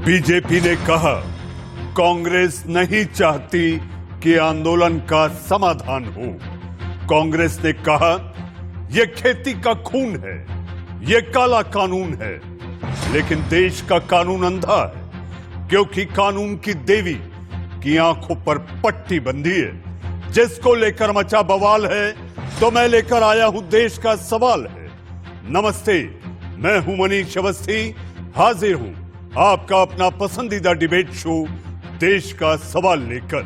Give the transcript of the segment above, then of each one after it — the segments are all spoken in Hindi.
बीजेपी ने कहा कांग्रेस नहीं चाहती कि आंदोलन का समाधान हो। कांग्रेस ने कहा यह खेती का खून है, यह काला कानून है, लेकिन देश का कानून अंधा है, क्योंकि कानून की देवी की आंखों पर पट्टी बंधी है। जिसको लेकर मचा बवाल है तो मैं लेकर आया हूं देश का सवाल है। नमस्ते, मैं हूं मनीष अवस्थी, हाजिर हूं आपका अपना पसंदीदा डिबेट शो देश का सवाल लेकर।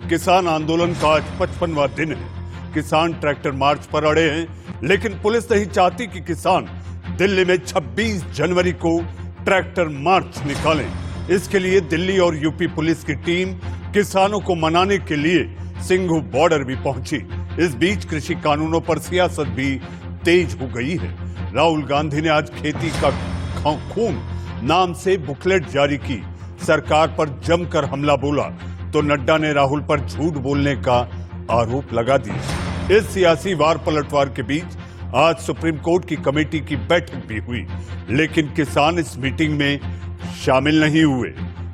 किसान आंदोलन का आज 55वां दिन है। किसान ट्रैक्टर मार्च पर अड़े हैं, लेकिन पुलिस नहीं चाहती कि किसान दिल्ली में 26 जनवरी को ट्रैक्टर मार्च निकालें। इसके लिए दिल्ली और यूपी पुलिस की टीम किसानों को मनाने के लिए सिंघू बॉर्डर भी पहुंची। इस बीच कृषि कानूनों पर सियासत भी तेज हो गई है। राहुल गांधी ने आज खेती का खून नाम से बुकलेट जारी की, सरकार पर जमकर हमला बोला, तो नड्डा ने राहुल पर झूठ बोलने का आरोप लगा दिया। इस सियासी वार पलटवार के बीच आज सुप्रीम कोर्ट की कमेटी की बैठक भी हुई, लेकिन किसान इस मीटिंग में शामिल नहीं हुए।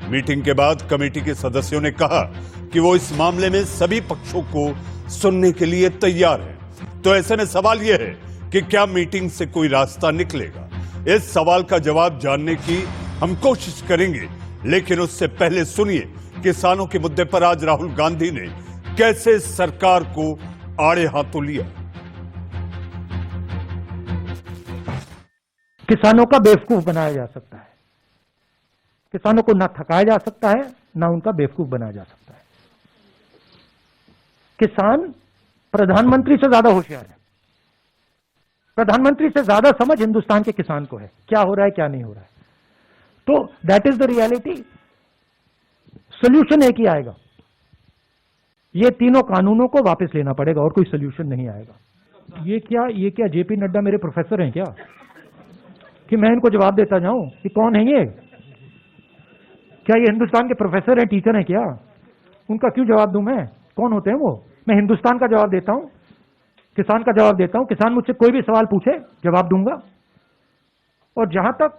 मीटिंग के बाद कमेटी के सदस्यों ने कहा कि वो इस मामले में सभी पक्षों को सुनने के लिए तैयार हैं। तो ऐसे में सवाल यह है कि क्या मीटिंग से कोई रास्ता निकलेगा? इस सवाल का जवाब जानने की हम कोशिश करेंगे, लेकिन उससे पहले सुनिए किसानों के मुद्दे पर आज राहुल गांधी ने कैसे सरकार को आड़े हाथों लिया। किसानों का बेवकूफ बनाया जा सकता है, किसानों को ना थकाया जा सकता है, ना उनका बेवकूफ बनाया जा सकता है। किसान प्रधानमंत्री से ज्यादा होशियार है। प्रधानमंत्री से ज्यादा समझ हिंदुस्तान के किसान को है, क्या हो रहा है क्या नहीं हो रहा है। तो that is the reality. Solution एक ही आएगा, ये तीनों कानूनों को वापस लेना पड़ेगा और कोई सोल्यूशन नहीं आएगा। ये क्या जेपी नड्डा मेरे प्रोफेसर हैं क्या कि मैं इनको जवाब देता जाऊं कि कौन है ये? क्या ये हिंदुस्तान के प्रोफेसर हैं, टीचर हैं क्या? उनका क्यों जवाब दूं मैं? कौन होते हैं वो? मैं हिंदुस्तान का जवाब देता हूं, किसान का जवाब देता हूं। किसान मुझसे कोई भी सवाल पूछे जवाब दूंगा। और जहां तक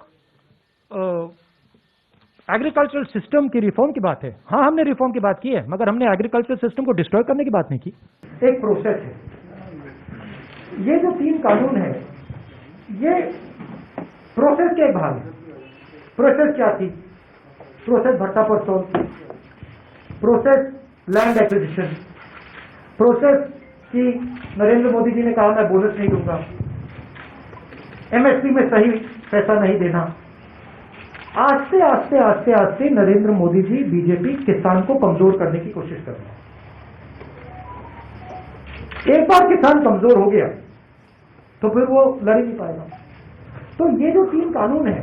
एग्रीकल्चरल सिस्टम की रिफॉर्म की बात है, हाँ हमने रिफॉर्म की बात की है, मगर हमने एग्रीकल्चरल सिस्टम को डिस्ट्रॉय करने की बात नहीं की। एक प्रोसेस है। ये जो 3 कानून है, ये प्रोसेस के एक भाग है। प्रोसेस क्या थी? Process Bhatta Parsaul, process land acquisition, process कि नरेंद्र मोदी जी ने कहा मैं बोनस नहीं दूंगा, एमएसपी में सही पैसा नहीं देना। आस्ते आस्ते आस्ते आस्ते नरेंद्र मोदी जी, बीजेपी किसान को कमजोर करने की कोशिश कर रहे हैं। एक बार किसान कमजोर हो गया तो फिर वो लड़ ही नहीं पाएगा। तो ये जो 3 कानून है,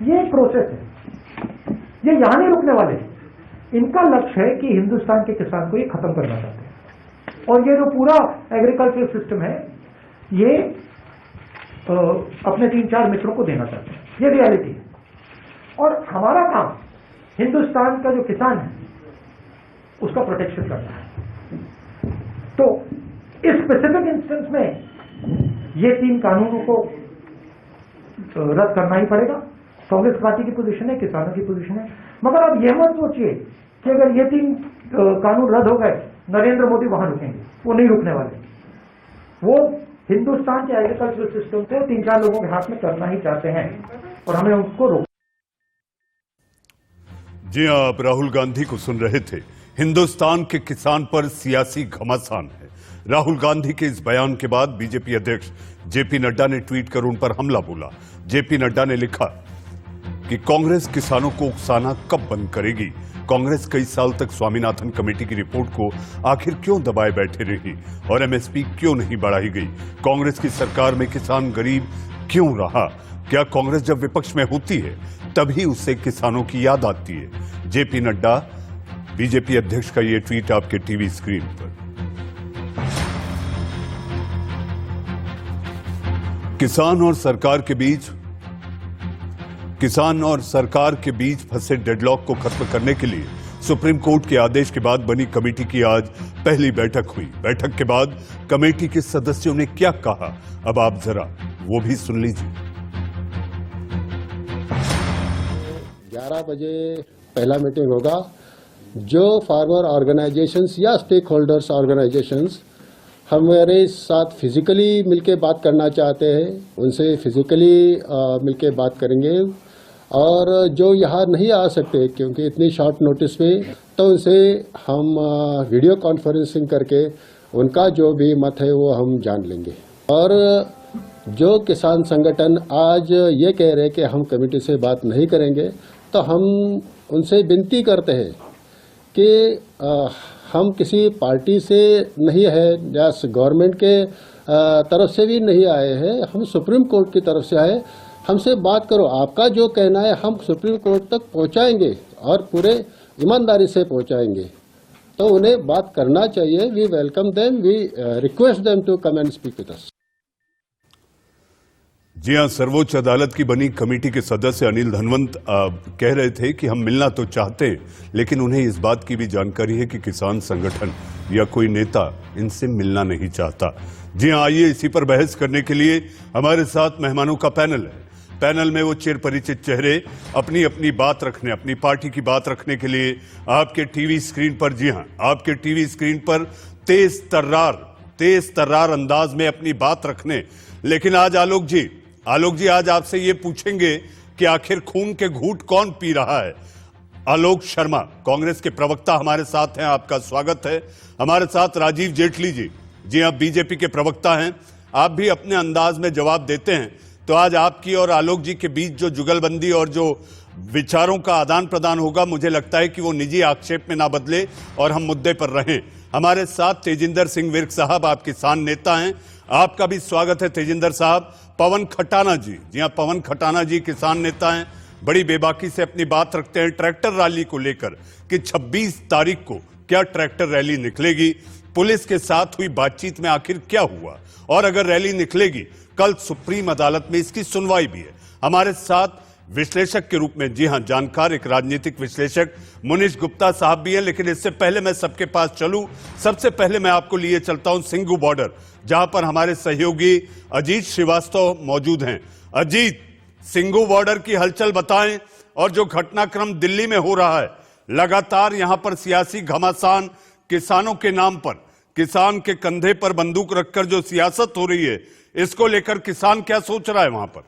ये एक प्रोसेस है, ये यहां नहीं रुकने वाले। इनका लक्ष्य है कि हिंदुस्तान के किसान को ये खत्म करना चाहते हैं। और ये जो पूरा एग्रीकल्चर सिस्टम है, ये अपने 3-4 मित्रों को देना चाहते हैं। ये रियलिटी है। और हमारा काम हिंदुस्तान का जो किसान है उसका प्रोटेक्शन करना है। तो इस स्पेसिफिक इंस्टेंस में ये 3 कानूनों को रद्द करना ही पड़ेगा। कांग्रेस पार्टी की पोजीशन है, किसानों की पोजीशन है। मगर आप यह मत सोचिए कि अगर ये 3 कानून रद्द हो गए नरेंद्र मोदी वहां रुकेंगे। वो नहीं रुकने वाले। वो हिंदुस्तान के एग्रीकल्चरल सिस्टम को 3-4 लोगों के हाथ में करना ही चाहते हैं और हमें उसको रोक। जी आप राहुल गांधी को सुन रहे थे। हिंदुस्तान के किसान पर सियासी घमासान है। राहुल गांधी के इस बयान के बाद बीजेपी अध्यक्ष जेपी नड्डा ने ट्वीट कर उन पर हमला बोला। जेपी नड्डा ने लिखा कि कांग्रेस किसानों को उकसाना कब बंद करेगी? कांग्रेस कई साल तक स्वामीनाथन कमेटी की रिपोर्ट को आखिर क्यों दबाए बैठे रही और एमएसपी क्यों नहीं बढ़ाई गई? कांग्रेस की सरकार में किसान गरीब क्यों रहा? क्या कांग्रेस जब विपक्ष में होती है तभी उससे किसानों की याद आती है? जेपी नड्डा, बीजेपी अध्यक्ष का यह ट्वीट आपके टीवी स्क्रीन पर। किसान और सरकार के बीच फंसे डेडलॉक को खत्म करने के लिए सुप्रीम कोर्ट के आदेश के बाद बनी कमेटी की आज पहली बैठक हुई। बैठक के बाद कमेटी के सदस्यों ने क्या कहा, अब आप जरा वो भी सुन लीजिए। 11 बजे पहला मीटिंग होगा। जो फार्मर ऑर्गेनाइजेशंस या स्टेक होल्डर्स ऑर्गेनाइजेशंस हमारे साथ फिजिकली मिलके बात करना चाहते हैं, उनसे फिजिकली मिलके बात करेंगे। और जो यहाँ नहीं आ सकते क्योंकि इतनी शॉर्ट नोटिस में, तो उनसे हम वीडियो कॉन्फ्रेंसिंग करके उनका जो भी मत है वो हम जान लेंगे। और जो किसान संगठन आज ये कह रहे हैं कि हम कमेटी से बात नहीं करेंगे, तो हम उनसे विनती करते हैं कि हम किसी पार्टी से नहीं है या गवर्नमेंट के तरफ से भी नहीं आए हैं, हम सुप्रीम कोर्ट की तरफ से आए। हमसे बात करो, आपका जो कहना है हम सुप्रीम कोर्ट तक पहुंचाएंगे और पूरे ईमानदारी से पहुंचाएंगे। तो उन्हें बात करना चाहिए। We welcome them, we request them to come and speak with us. जी हां, सर्वोच्च अदालत की बनी कमेटी के सदस्य अनिल धनवंत कह रहे थे कि हम मिलना तो चाहते, लेकिन उन्हें इस बात की भी जानकारी है कि किसान संगठन या कोई नेता इनसे मिलना नहीं चाहता। जी हां, आइए इसी पर बहस करने के लिए हमारे साथ मेहमानों का पैनल है। पैनल में वो चिर परिचित चेहरे अपनी अपनी बात रखने, अपनी पार्टी की बात रखने के लिए आपके टीवी स्क्रीन पर, जी हां, आपके टीवी स्क्रीन पर तेज तर्रार अंदाज में अपनी बात रखने। लेकिन आज आलोक जी आज आपसे ये पूछेंगे कि आखिर खून के घूंट कौन पी रहा है। आलोक शर्मा, कांग्रेस के प्रवक्ता हमारे साथ हैं, आपका स्वागत है। हमारे साथ राजीव जेटली जी आप बीजेपी के प्रवक्ता हैं, आप भी अपने अंदाज में जवाब देते हैं। तो आज आपकी और आलोक जी के बीच जो जुगलबंदी और जो विचारों का आदान प्रदान होगा, मुझे लगता है कि वो निजी आक्षेप में ना बदले और हम मुद्दे पर रहें। हमारे साथ तेजिंदर सिंह विर्क साहब, आप किसान नेता हैं, आपका भी स्वागत है तेजिंदर साहब। पवन खटाना जी हाँ, पवन खटाना जी किसान नेता हैं, बड़ी बेबाकी से अपनी बात रखते हैं ट्रैक्टर रैली को लेकर कि 26 तारीख को क्या ट्रैक्टर रैली निकलेगी, पुलिस के साथ हुई बातचीत में आखिर क्या हुआ, और अगर रैली निकलेगी कल सुप्रीम अदालत में इसकी सुनवाई भी है। हमारे साथ विश्लेषक के रूप में, जी हां, जानकार एक राजनीतिक विश्लेषक मुनीश गुप्ता साहब भी हैं। लेकिन इससे पहले मैं सबके पास चलूं, सबसे पहले मैं आपको लिए चलता हूं सिंगू बॉर्डर, जहां पर हमारे सहयोगी अजीत श्रीवास्तव मौजूद हैं। अजीत, सिंगू बॉर्डर की हलचल बताएं और जो घटनाक्रम दिल्ली में हो रहा है, लगातार यहां पर सियासी घमासान किसानों के नाम पर, किसान के कंधे पर बंदूक रखकर जो सियासत हो रही है, इसको लेकर किसान क्या सोच रहा है वहां पर?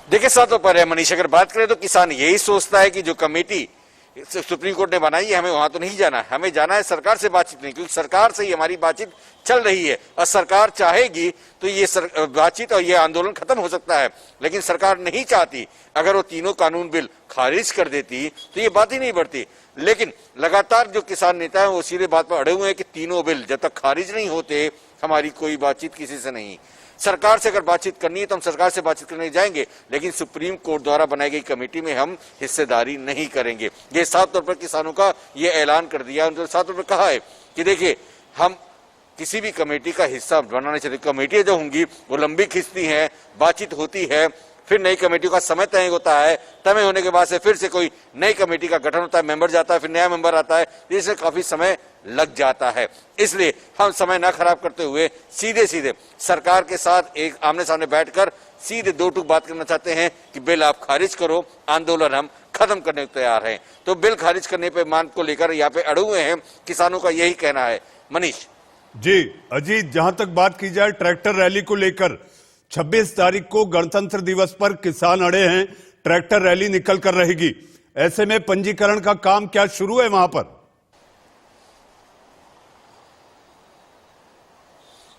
देखिए, सातों पर है मनीष, अगर बात करें तो किसान यही सोचता है कि जो कमेटी सुप्रीम कोर्ट ने बनाई है, हमें वहां तो नहीं जाना, हमें जाना है सरकार से बातचीत नहीं, क्योंकि सरकार से ही हमारी बातचीत चल रही है और सरकार चाहेगी तो ये बातचीत और ये आंदोलन खत्म हो सकता है। लेकिन सरकार नहीं चाहती। अगर वो तीनों कानून बिल खारिज कर देती तो ये बात ही नहीं बढ़ती। लेकिन लगातार जो किसान नेता है वो सीधे बात पर अड़े हुए हैं कि तीनों बिल जब तक खारिज नहीं होते हमारी कोई बातचीत किसी से नहीं। सरकार से अगर बातचीत करनी है तो हम सरकार से बातचीत करने जाएंगे, लेकिन सुप्रीम कोर्ट द्वारा बनाई गई कमेटी में हम हिस्सेदारी नहीं करेंगे। ये साफ तौर पर किसानों का ये ऐलान कर दिया। उन्होंने साफ तौर पर कहा है कि देखिए, हम किसी भी कमेटी का हिस्सा बनना नहीं चाहते। कमेटियां जो होंगी वो लंबी खिंचती हैं, बातचीत होती है, फिर नई कमेटियों का समय तय होता है, तय होने के बाद से फिर से कोई नई कमेटी का गठन होता है, मेंबर जाता है, फिर नया मेंबर आता है, इससे काफी समय लग जाता है। इसलिए हम समय ना खराब करते हुए सीधे सीधे सरकार के साथ एक आमने सामने बैठकर सीधे दो टूक बात करना चाहते हैं कि बिल आप खारिज करो, आंदोलन हम खत्म करने को तैयार हैं। तो बिल खारिज करने पे मांग को लेकर यहाँ पे अड़े हुए हैं, किसानों का यही कहना है। मनीष जी, अजीत, जहां तक बात की जाए ट्रैक्टर रैली को लेकर, 26 तारीख को गणतंत्र दिवस पर किसान अड़े हैं, ट्रैक्टर रैली निकल कर रहेगी। ऐसे में पंजीकरण का काम क्या शुरू है वहां पर?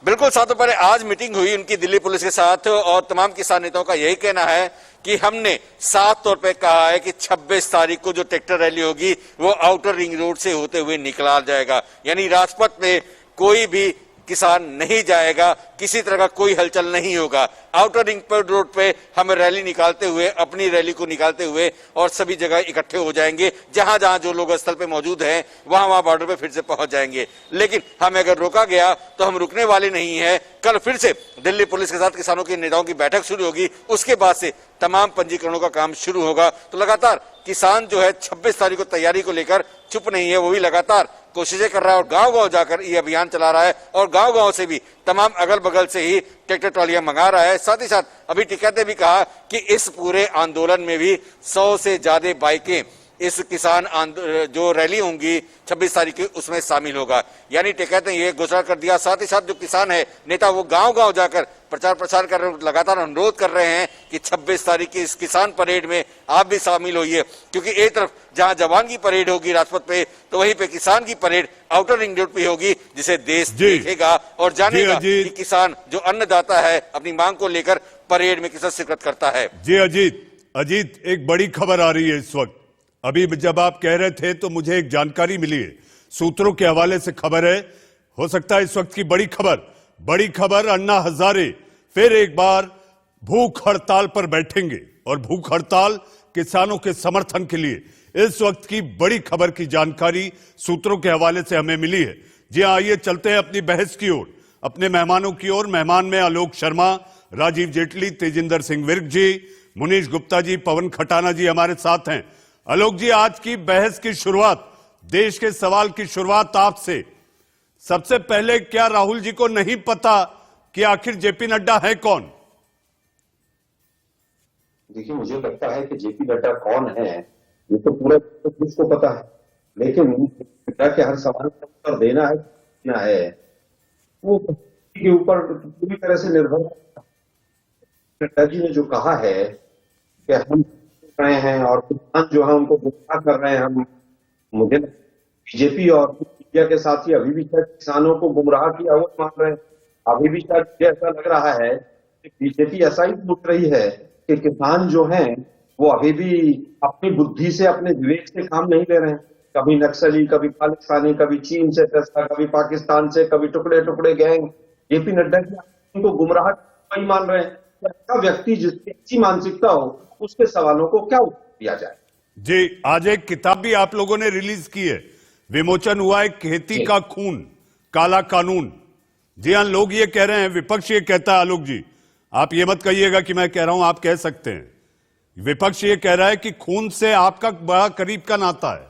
बिल्कुल, सातों पर आज मीटिंग हुई उनकी दिल्ली पुलिस के साथ और तमाम किसान नेताओं का यही कहना है कि हमने साफ तौर पे कहा है कि 26 तारीख को जो ट्रैक्टर रैली होगी वो आउटर रिंग रोड से होते हुए निकला जाएगा, यानी राजपथ में कोई भी किसान नहीं जाएगा, किसी तरह का कोई हलचल नहीं होगा। आउटर रिंग रोड पे हम रैली निकालते हुए, अपनी रैली को निकालते हुए और सभी जगह इकट्ठे हो जाएंगे, जहां जहां जो लोग स्थल पे मौजूद हैं वहां वहां बॉर्डर पे फिर से पहुंच जाएंगे। लेकिन हमें अगर रोका गया तो हम रुकने वाले नहीं है। कल फिर से दिल्ली पुलिस के साथ किसानों के नेताओं की बैठक शुरू होगी, उसके बाद से तमाम पंजीकरणों का काम शुरू होगा। तो लगातार किसान जो है 26 तारीख को तैयारी को लेकर चुप नहीं है, वो भी लगातार कोशिशें कर रहा है और गांव-गांव जाकर ये अभियान चला रहा है और गांव-गांव से भी तमाम अगल बगल से ही ट्रैक्टर ट्रॉलियां मंगा रहा है। साथ ही साथ अभी टिकैत ने भी कहा कि इस पूरे आंदोलन में भी 100 से ज्यादा बाइकें इस किसान जो रैली होंगी 26 तारीख की उसमें शामिल होगा। यानी टिकैत ने यह घोषणा कर दिया। साथ ही साथ जो किसान है नेता वो गांव-गांव जाकर प्रचार प्रसार कर लगातार अनुरोध कर रहे हैं कि 26 तारीख की इस किसान परेड में आप भी शामिल होइए, क्योंकि एक तरफ जहां जवान की परेड होगी राजपथ पे, तो वहीं पे किसान की परेड आउटर रिंग रोड पे होगी, जिसे देश देखेगा और जानेगा कि किसान जो अन्नदाता है अपनी मांग को लेकर परेड में किस तरह शिरकत करता है। जी अजीत, एक बड़ी खबर आ रही है इस वक्त। अभी जब आप कह रहे थे तो मुझे एक जानकारी मिली है, सूत्रों के हवाले से खबर है, हो सकता है इस वक्त की बड़ी खबर अन्ना हजारे फिर एक बार भूख हड़ताल पर बैठेंगे और भूख हड़ताल किसानों के समर्थन के लिए। इस वक्त की बड़ी खबर की जानकारी सूत्रों के हवाले से हमें मिली है। जी हाँ, आइए चलते हैं अपनी बहस की ओर, अपने मेहमानों की ओर। मेहमान में आलोक शर्मा, राजीव जेटली, तेजिंदर सिंह विर्क जी, मुनीश गुप्ता जी, पवन खटाना जी हमारे साथ हैं। आलोक जी, आज की बहस की शुरुआत, देश के सवाल की शुरुआत आपसे। सबसे पहले, क्या राहुल जी को नहीं पता कि आखिर जेपी नड्डा है कौन? देखिए, मुझे लगता है कि जेपी नड्डा कौन है ये तो पूरा देश को पता है, लेकिन नड्डा के हर सवाल का उत्तर देना है वो के ऊपर पूरी तरह से निर्भर है। नड्डा जी ने जो कहा है कि हम रहे हैं और किसान जो है उनको गुमराह कर रहे हैं, हम मुझे बीजेपी और मीडिया के साथ ही अभी भी शायद किसानों को गुमराह किया हुआ मान रहे हैं। अभी भी शायद मुझे ऐसा लग रहा है कि बीजेपी ऐसा ही सोच रही है कि किसान जो हैं वो अभी भी अपनी बुद्धि से, अपने विवेक से काम नहीं ले रहे हैं। कभी नक्सली, कभी खालिस्तानी, कभी चीन से टस्का, कभी पाकिस्तान से, कभी टुकड़े टुकड़े गैंग। जेपी नड्डा की उनको गुमराह नहीं मान रहे हैं। ऐसा व्यक्ति जिसकी अच्छी मानसिकता हो उसके सवालों को क्या उत्तर दिया जाए? जी, आज एक किताब भी आप लोगों ने रिलीज की है, विमोचन हुआ है, खेती का खून काला कानून। जी हाँ, लोग ये कह रहे हैं, विपक्ष ये कहता है, आलोक जी आप ये मत कहिएगा कि मैं कह रहा हूं, आप कह सकते हैं, विपक्ष ये कह रहा है कि खून से आपका बड़ा करीब का नाता है।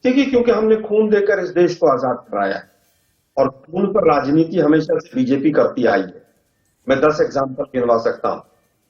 देखिए, क्योंकि हमने खून देकर इस देश को आजाद कराया है और खून पर राजनीति हमेशा से बीजेपी करती आई है। मैं 10 एग्जाम्पल गिनवा सकता हूं।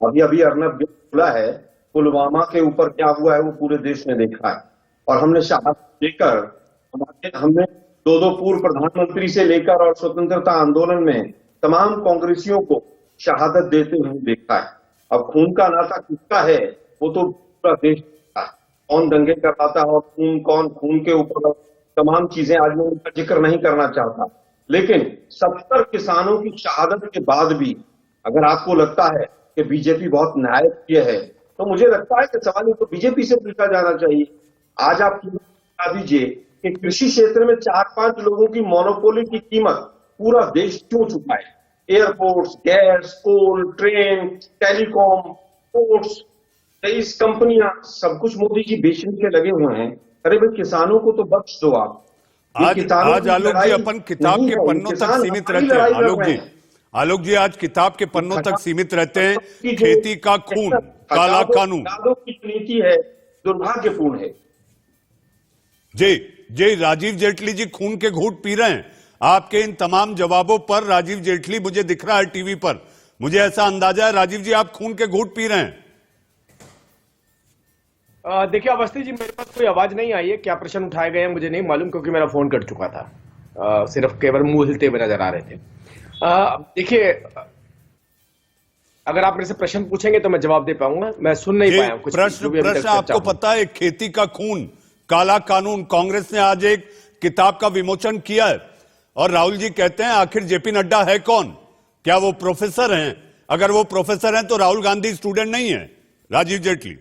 अभी अर्नब खुला है, पुलवामा के ऊपर क्या हुआ है वो पूरे देश ने देखा है और हमने शहादत देकर हमने दो पूर्व प्रधानमंत्री से लेकर और स्वतंत्रता आंदोलन में तमाम कांग्रेसियों को शहादत देते हुए देखा है। अब खून का नाता किसका है वो तो पूरा देश देखता है, कौन दंगे करवाता है और खून के ऊपर तमाम चीजें आज मैं उनका जिक्र नहीं करना चाहता। लेकिन 70 किसानों की शहादत के बाद भी अगर आपको लगता है कि बीजेपी बहुत न्यायप्रिय है तो मुझे लगता है कि सवाल तो बीजेपी से पूछा जाना चाहिए। आज आप बता दीजिए कि कृषि क्षेत्र में 4-5 लोगों की मोनोपोली की कीमत पूरा देश क्यों चुका है? एयरपोर्ट्स, गैस, कोल, ट्रेन, टेलीकॉम, पोर्ट्स, 23 कंपनियां, सब कुछ मोदी जी बेचने के लगे हुए हैं। अरे भाई, किसानों को तो बख्श दो आप। आज आलोक जी अपन किताब के पन्नों तक सीमित रहते हैं। आलोक जी आज किताब के पन्नों तक सीमित रहते हैं। खेती का खून काला कानून की नीति है, दुर्भाग्यपूर्ण है। जी, राजीव जेटली जी खून के घूंट पी रहे हैं। आपके इन तमाम जवाबों पर राजीव जेटली मुझे दिख रहा है टीवी पर, मुझे ऐसा अंदाजा है राजीव जी आप खून के घूंट पी रहे हैं। देखिए अवस्थी जी, मेरे पास कोई आवाज नहीं आई है। क्या प्रश्न उठाए गए हैं मुझे नहीं मालूम, क्योंकि मेरा फोन कट चुका था। सिर्फ केवल मुंह हिलते हुए नजर आ रहे थे। देखिए, अगर आप मेरे से प्रश्न पूछेंगे तो मैं जवाब दे पाऊंगा। मैं सुन नहीं पाया कुछ प्रश्न आपको पता है, खेती का खून काला कानून, कांग्रेस ने आज एक किताब का विमोचन किया है और राहुल जी कहते हैं आखिर जेपी नड्डा है कौन? क्या वो प्रोफेसर हैं? अगर वो प्रोफेसर हैं तो राहुल गांधी स्टूडेंट नहीं है? राजीव जेटली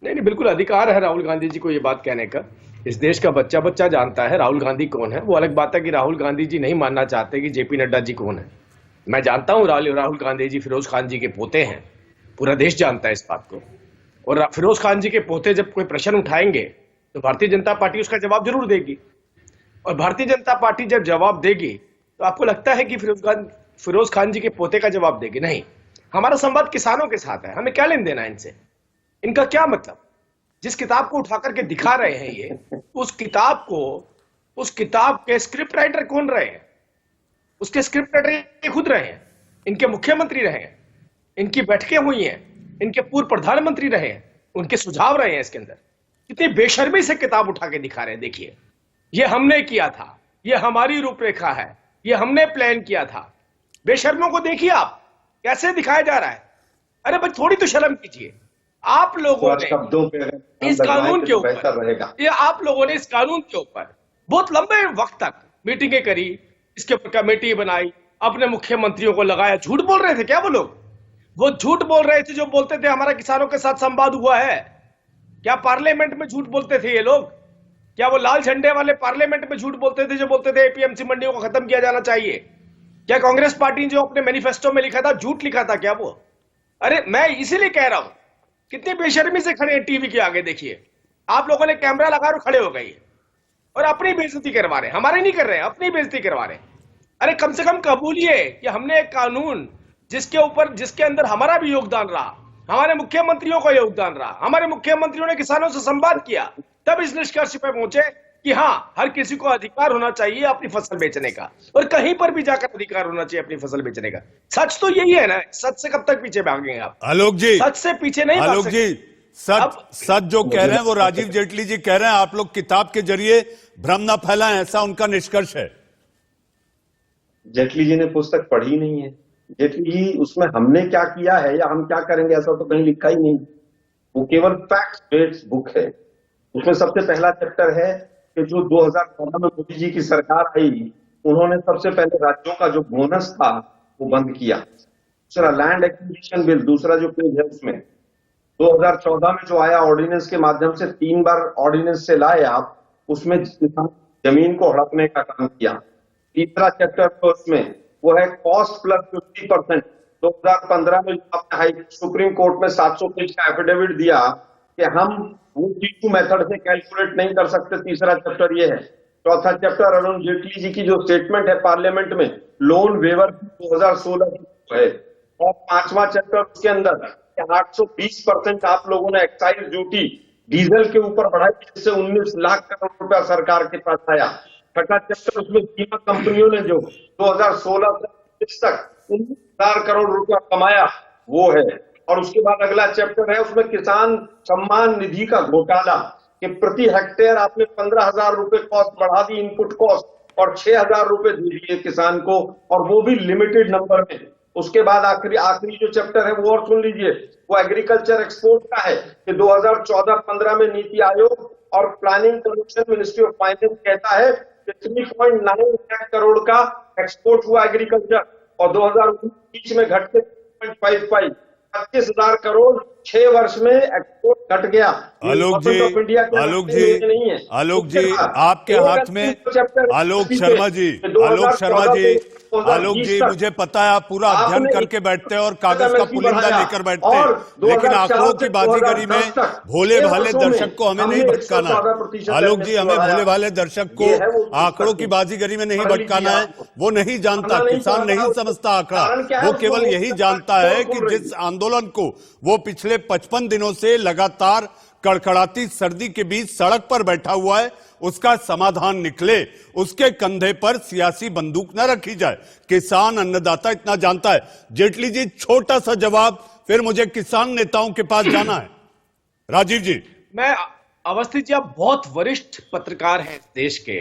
नहीं, बिल्कुल अधिकार है राहुल गांधी जी को ये बात कहने का। इस देश का बच्चा बच्चा जानता है राहुल गांधी कौन है। वो अलग बात है कि राहुल गांधी जी नहीं मानना चाहते कि जेपी नड्डा जी कौन है। मैं जानता हूं राहुल गांधी जी फिरोज खान जी के पोते हैं, पूरा देश जानता है इस बात को। और फिरोज खान जी के पोते जब कोई प्रश्न उठाएंगे तो भारतीय जनता पार्टी उसका जवाब जरूर देगी। और भारतीय जनता पार्टी जब जवाब देगी तो आपको लगता है कि फिरोज खान जी के पोते का जवाब देगी? नहीं, हमारा संवाद किसानों के साथ है। हमें क्या लेन देना इनसे? इनका क्या मतलब? जिस किताब को उठा करके दिखा रहे हैं ये, उस किताब के स्क्रिप्ट राइटर कौन रहे हैं? उसके स्क्रिप्ट राइटर ये खुद रहे हैं, इनके मुख्यमंत्री रहे हैं, इनकी बैठकें हुई हैं, इनके पूर्व प्रधानमंत्री रहे हैं, उनके सुझाव रहे हैं इसके अंदर। कितनी बेशर्मी से किताब उठा के दिखा रहे हैं। देखिए, ये हमने किया था, ये हमारी रूपरेखा है, ये हमने प्लान किया था। बेशर्मों को देखिए आप कैसे दिखाया जा रहा है। अरे भाई थोड़ी तो शर्म कीजिए। आप लोगों ने शब्दों पे इस कानून के बेहतर ऊपर, रहेगा। ये आप लोगों ने इस कानून के ऊपर बहुत लंबे वक्त तक मीटिंगें करी, इसके ऊपर कमेटी बनाई, अपने मुख्यमंत्रियों को लगाया। झूठ बोल रहे थे क्या वो लोग? वो झूठ बोल रहे थे जो बोलते थे हमारा किसानों के साथ संवाद हुआ है। क्या पार्लियामेंट में झूठ बोलते थे ये लोग? क्या वो लाल झंडे वाले पार्लियामेंट में झूठ बोलते थे जो बोलते थे एपीएमसी मंडियों को खत्म किया जाना चाहिए? क्या कांग्रेस पार्टी ने जो अपने मैनिफेस्टो में लिखा था झूठ लिखा था क्या वो? अरे मैं इसीलिए कह रहा हूं, कितनी बेशर्मी से खड़े हैं टीवी के आगे। देखिए, आप लोगों ने कैमरा लगा और खड़े हो गए और अपनी बेइज्जती करवा रहे हैं, हमारे नहीं कर रहे हैं, अपनी बेइज्जती करवा रहे हैं। अरे कम से कम कबूलिए कि हमने एक कानून जिसके अंदर हमारा भी योगदान रहा, हमारे मुख्यमंत्रियों का योगदान रहा, हमारे मुख्यमंत्रियों ने किसानों से संवाद किया, तब इस निष्कर्ष पर पहुंचे कि हाँ, हर किसी को अधिकार होना चाहिए अपनी फसल बेचने का, और कहीं पर भी जाकर अधिकार होना चाहिए अपनी फसल बेचने का। सच तो यही है ना। सच से कब तक पीछे भागेंगे आप? आलोक जी, सच से पीछे नहीं भाग आलोक सकते। जी, सच जो कह रहे हैं वो राजीव जेटली जी कह रहे हैं। आप लोग किताब के जरिए भ्रम न फैलाएं, ऐसा उनका निष्कर्ष है। जेटली जी ने पुस्तक पढ़ी नहीं है। जेटली जी उसमें हमने क्या किया है या हम क्या करेंगे ऐसा तो कहीं लिखा ही नहीं। वो केवल फैक्ट बेस्ड बुक है। उसमें सबसे पहला चैप्टर है कि जो 2014 में मोदी जी की सरकार आई, उन्होंने सबसे पहले राज्यों का जो बोनस था वो बंद किया। दूसरा लैंड एक्विजिशन बिल, दूसरा जो पेज है उसमें 2014 में जो आया ऑर्डिनेंस के माध्यम से 3 बार ऑर्डिनेंस से लाए आप, उसमें जमीन को हड़पने का काम किया। तीसरा चैप्टर तो उसमें वो है कॉस्ट प्लस 50%। 2015 में आपने हाई सुप्रीम कोर्ट में 700 पेज का एफिडेविट दिया कि हम वो T2 मेथड से कैलकुलेट नहीं कर सकते। तीसरा चैप्टर ये है। चौथा चैप्टर अरुण जेटली जी की जो स्टेटमेंट है पार्लियामेंट में, लोन वेवर 2016 है। और पांचवा चैप्टर उसके अंदर 820% आप लोगों ने एक्साइज ड्यूटी डीजल के ऊपर बढ़ाई, जिससे 19 लाख करोड़ रुपया सरकार के पास आया। छठा चैप्टर उसमें बीमा कंपनियों ने जो 2016 से तक 19,000 करोड़ रुपया कमाया वो है। और उसके बाद अगला चैप्टर है, उसमें किसान सम्मान निधि का घोटाला कि प्रति हेक्टेयर आपने 15,000 रुपए कॉस्ट बढ़ा दी, इनपुट कॉस्ट, और 6,000 रुपए दे दिए किसान को, और वो भी लिमिटेड नंबर में। उसके बाद आखिरी जो चैप्टर है वो और सुन लीजिए, वो एग्रीकल्चर एक्सपोर्ट का है कि 2014-15 में नीति आयोग और planning commission ministry of finance कहता है कि 3.9 लाख करोड़ का एक्सपोर्ट हुआ एग्रीकल्चर, और 2019 में घट के 2.55 25,000 करोड़ 6 वर्ष में एक्सपोर्ट घट गया। आलोक जी, आलोक जी, आलोक जी, आपके हाथ में आलोक शर्मा जी, आलोक शर्मा जी, आलोक जी, मुझे पता है आप पूरा अध्ययन करके बैठते हैं और कागज का पुलिंदा लेकर बैठते हैं, लेकिन आंकड़ों की बाजीगरी में भोले भाले दर्शक को हमें नहीं भटकाना है। आलोक जी, हमें भोले भाले दर्शक को आंकड़ों की बाजीगरी में नहीं भटकाना है। वो नहीं जानता, किसान नहीं समझता आंकड़ा, वो केवल यही जानता है कि जिस आंदोलन को वो पिछले 55 दिनों से लगातार कड़कड़ाती सर्दी के बीच सड़क पर बैठा हुआ है, उसका समाधान निकले, उसके कंधे पर सियासी बंदूक न रखी जाए। किसान अन्नदाता इतना जानता है। जेटली जी, छोटा सा जवाब, फिर मुझे किसान नेताओं के पास जाना है। राजीव जी। मैं अवस्थी जी, आप बहुत वरिष्ठ पत्रकार हैं देश के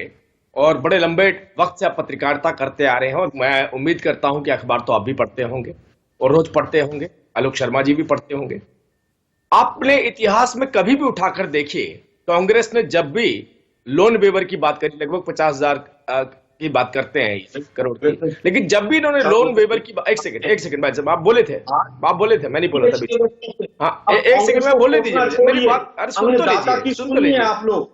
और बड़े लंबे वक्त से आप पत्रकारिता करते आ रहे हैं, और मैं उम्मीद करता हूं कि अखबार तो आप भी पढ़ते होंगे और रोज पढ़ते होंगे, आलोक शर्मा जी भी पढ़ते होंगे। आपने इतिहास में कभी भी उठाकर देखिए, कांग्रेस ने जब भी लोन वेवर की बात करी, लगभग 50,000 की बात करते हैं करोड़ की, लेकिन जब भी इन्होंने लोन वेवर की एक सेकंड भाई साहब, आप बोले थे, मैं नहीं बोला था बीच में। हाँ, एक सेकंड में बोले दीजिए मेरी बात। अरे सुन तो लीजिए आप लोग।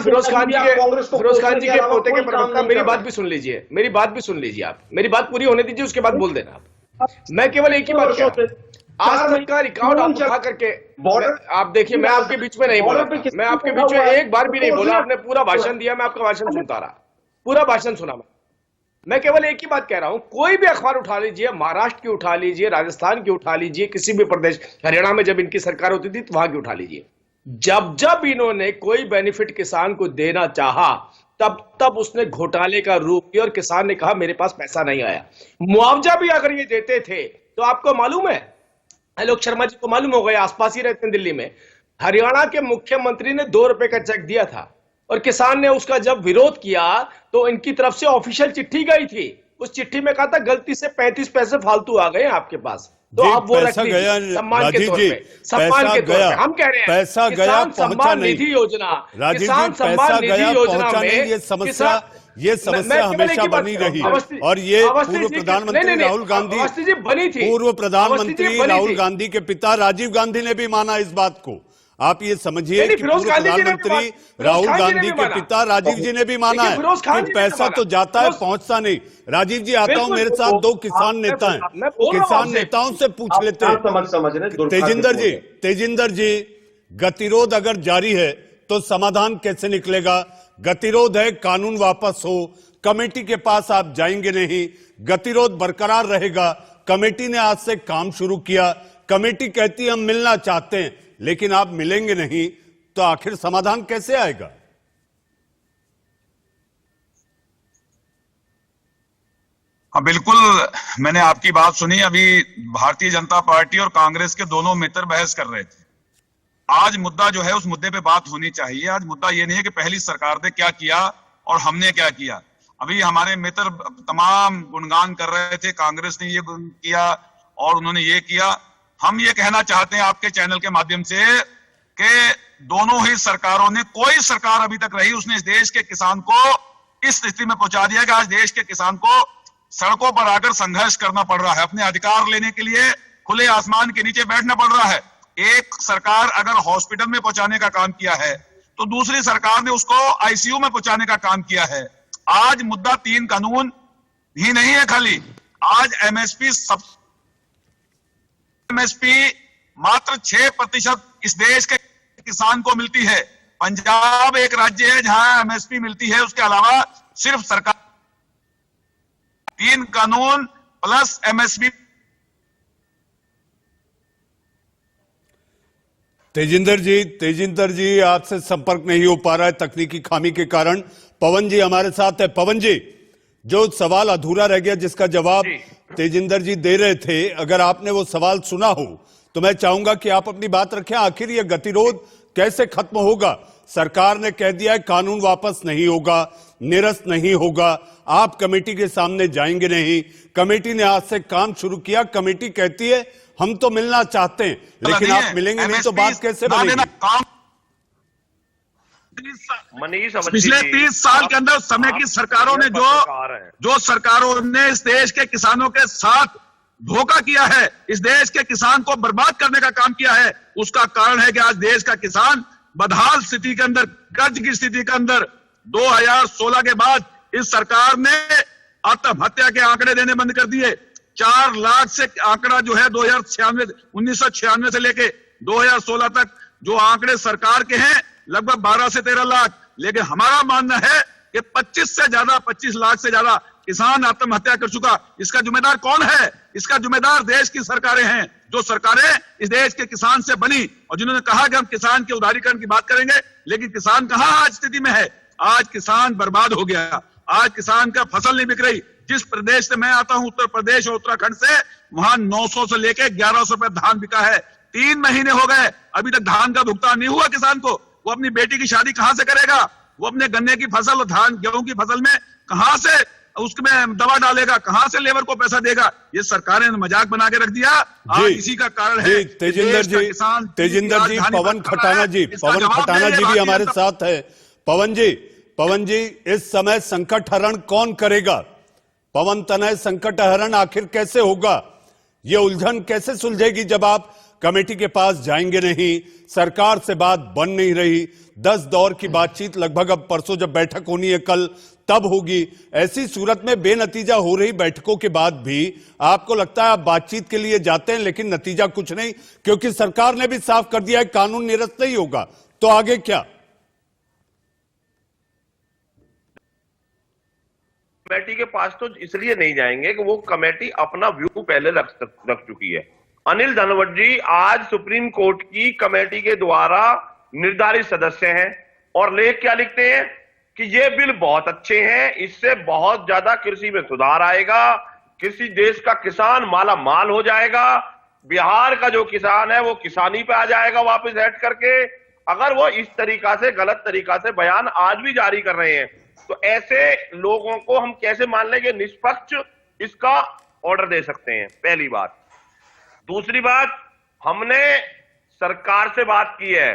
फिरोज खान जी के पोते के प्रवक्ता, मेरी बात भी सुन लीजिए, आप मेरी बात पूरी होने दीजिए, उसके बाद बोल देना आप। मैं केवल एक ही बात कह रहा हूं, आज तक का रिकॉर्ड आप उठा करके आप देखिए, मैं आपके बीच में नहीं बोला, मैं आपके बीच में एक बार भी नहीं बोला। आपने पूरा भाषण दिया, मैं आपका भाषण सुनता रहा, पूरा भाषण सुना। मैं केवल एक ही बात कह रहा हूं, कोई भी अखबार उठा लीजिए, महाराष्ट्र की उठा लीजिए, राजस्थान की उठा लीजिए, किसी भी प्रदेश, हरियाणा में जब इनकी सरकार होती थी तो वहां की उठा लीजिए, जब जब इन्होंने कोई बेनिफिट किसान को देना चाहा, तब तब उसने घोटाले का रूप लिया और किसान ने कहा मेरे पास पैसा नहीं आया। मुआवजा भी अगर ये देते थे तो आपको मालूम है, आलोक शर्मा जी को मालूम होगा, आसपास ही रहते हैं दिल्ली में, हरियाणा के मुख्यमंत्री ने 2 रुपए का चेक दिया था और किसान ने उसका जब विरोध किया तो इनकी तरफ से ऑफिशियल चिट्ठी गई थी। उस चिट्ठी में कहा था गलती से 35 पैसे फालतू आ गए आपके पास, तो जी, आप वो पैसा रख गया लीजिए सम्मान के राजीव तौर जी, पे, सम्मान पैसा के तौर गया, पे हम कह रहे हैं पैसा गया, किसान पहुंचा सम्मान नहीं। निधि योजना, राजीव जी, किसान पैसा सम्मान निधि गया, योजना पहुंचा नहीं, में ये समस्या हमेशा बनी रही। और ये पूर्व प्रधानमंत्री राहुल गांधी, अवस्थी जी बनी थी, पूर्व अवस्थी प्रधानमंत्री जी बनी राहुल थी। गांधी के पिता राजीव गांधी ने भी माना इस बात को। आप ये समझिए नहीं, कि फिरोज पूर्व खान जी ने भी प्रधानमंत्री माना, राहुल फिरोज खान जी ने गांधी भी के माना। पिता राजीव जी ने भी माना देखिए, है फिरोज खान कि जी ने पैसा माना। तो जाता है, फिरोज- पहुंचता नहीं। राजीव जी, आता हूं, बिल्कुल, मेरे साथ 2 किसान नेता हैं, मैं बोल रहा हूं किसान आपसे। नेताओं से पूछ आप लेते क्या हैं। समझ रहे हैं? तेजिंदर जी, गतिरोध अगर जारी है तो समाधान कैसे निकलेगा? गतिरोध है, कानून वापस हो, कमेटी के पास आप जाएंगे नहीं, गतिरोध बरकरार रहेगा। कमेटी ने आज से काम शुरू किया, कमेटी कहती है हम मिलना चाहते हैं, लेकिन आप मिलेंगे नहीं, तो आखिर समाधान कैसे आएगा? हाँ बिल्कुल, मैंने आपकी बात सुनी। अभी भारतीय जनता पार्टी और कांग्रेस के दोनों मित्र बहस कर रहे थे। आज मुद्दा जो है उस मुद्दे पे बात होनी चाहिए। आज मुद्दा ये नहीं है कि पहली सरकार ने क्या किया और हमने क्या किया। अभी हमारे मित्र तमाम गुणगान कर रहे थे, कांग्रेस ने ये किया और उन्होंने ये किया। हम ये कहना चाहते हैं आपके चैनल के माध्यम से कि दोनों ही सरकारों ने, कोई सरकार अभी तक रही उसने इस देश के किसान को इस स्थिति में पहुंचा दिया कि आज देश के किसान को सड़कों पर आकर संघर्ष करना पड़ रहा है। अपने अधिकार लेने के लिए खुले आसमान के नीचे बैठना पड़ रहा है। एक सरकार अगर हॉस्पिटल में पहुंचाने का काम किया है तो दूसरी सरकार ने उसको आईसीयू में पहुंचाने का काम किया है। आज मुद्दा 3 कानून ही नहीं है खाली, आज एमएसपी मात्र 6% इस देश के किसान को मिलती है। पंजाब एक राज्य है जहां एमएसपी मिलती है, उसके अलावा सिर्फ सरकार 3 कानून प्लस एमएसपी। तेजिंदर जी आपसे संपर्क नहीं हो पा रहा है तकनीकी खामी के कारण। पवन जी हमारे साथ है। पवन जी, जो सवाल अधूरा रह गया जिसका जवाब तेजिंदर जी दे रहे थे, अगर आपने वो सवाल सुना हो तो मैं चाहूंगा कि आप अपनी बात रखें। आखिर ये गतिरोध कैसे खत्म होगा? सरकार ने कह दिया है कानून वापस नहीं होगा, निरस्त नहीं होगा, आप कमेटी के सामने जाएंगे नहीं। कमेटी ने आज से काम शुरू किया, कमेटी कहती है हम तो मिलना चाहते हैं, लेकिन आप मिलेंगे नहीं, तो बात कैसे बनेगी? पिछले 30 साल के अंदर समय की सरकारों ने जो सरकारों ने इस देश के किसानों के साथ धोखा किया है, इस देश के किसान को बर्बाद करने का काम किया है, उसका कारण है कि आज देश का किसान बदहाल स्थिति के अंदर, कर्ज की स्थिति के अंदर 2016 के बाद इस सरकार ने आत्महत्या के आंकड़े देने बंद कर दिए। 4 लाख से आंकड़ा जो है 1996 से लेके 2016 तक जो आंकड़े सरकार के हैं लगभग 12 से 13 लाख। लेकिन हमारा मानना है कि 25 लाख से ज्यादा किसान आत्महत्या कर चुका। इसका जिम्मेदार कौन है? इसका जिम्मेदार देश की सरकारें हैं, जो सरकारें इस देश के किसान से बनी और जिन्होंने कहा कि हम किसान के उदारीकरण की बात करेंगे। लेकिन किसान कहां आज स्थिति में है? आज किसान बर्बाद हो गया। आज किसान का फसल नहीं बिक रही। जिस प्रदेश से मैं आता हूं, उत्तर प्रदेश और उत्तराखंड से, वहां 900 से लेके 1100 रुपए धान बिका है। 3 महीने हो गए, अभी तक धान का भुगतान नहीं हुआ किसान को। वो अपनी बेटी की शादी कहां से करेगा? वो अपने गन्ने की फसल और धान गेहूं की फसल में कहां से उसमें दवा डालेगा? कहां से लेबर को पैसा देगा? ये सरकारें ने मजाक बना के रख दिया। आज इसी का कारण है। तेजिंदर जी, पवन खटाना जी भी हमारे साथ है। पवन जी, इस समय संकट हरण कौन करेगा? पवन तनय संकट हरण आखिर कैसे होगा? ये उलझन कैसे सुलझेगी जब आप कमेटी के पास जाएंगे नहीं, सरकार से बात बन नहीं रही? 10 दौर की बातचीत लगभग अब परसों जब बैठक होनी है कल तब होगी। ऐसी सूरत में बेनतीजा हो रही बैठकों के बाद भी आपको लगता है आप बातचीत के लिए जाते हैं लेकिन नतीजा कुछ नहीं, क्योंकि सरकार ने भी साफ कर दिया है कानून निरस्त नहीं होगा, तो आगे क्या? कमेटी के पास तो इसलिए नहीं जाएंगे कि वो कमेटी अपना व्यू पहले रख चुकी है। अनिल धनवट जी आज सुप्रीम कोर्ट की कमेटी के द्वारा निर्धारित सदस्य हैं और लेख क्या लिखते हैं कि ये बिल बहुत अच्छे हैं, इससे बहुत ज्यादा कृषि में सुधार आएगा, कृषि देश का किसान माला माल हो जाएगा, बिहार का जो किसान है वो किसानी पे आ जाएगा वापस हट करके। अगर वो इस तरीका से गलत तरीका से बयान आज भी जारी कर रहे हैं तो ऐसे लोगों को हम कैसे मान लें कि निष्पक्ष इसका ऑर्डर दे सकते हैं? पहली बात। दूसरी बात, हमने सरकार से बात की है,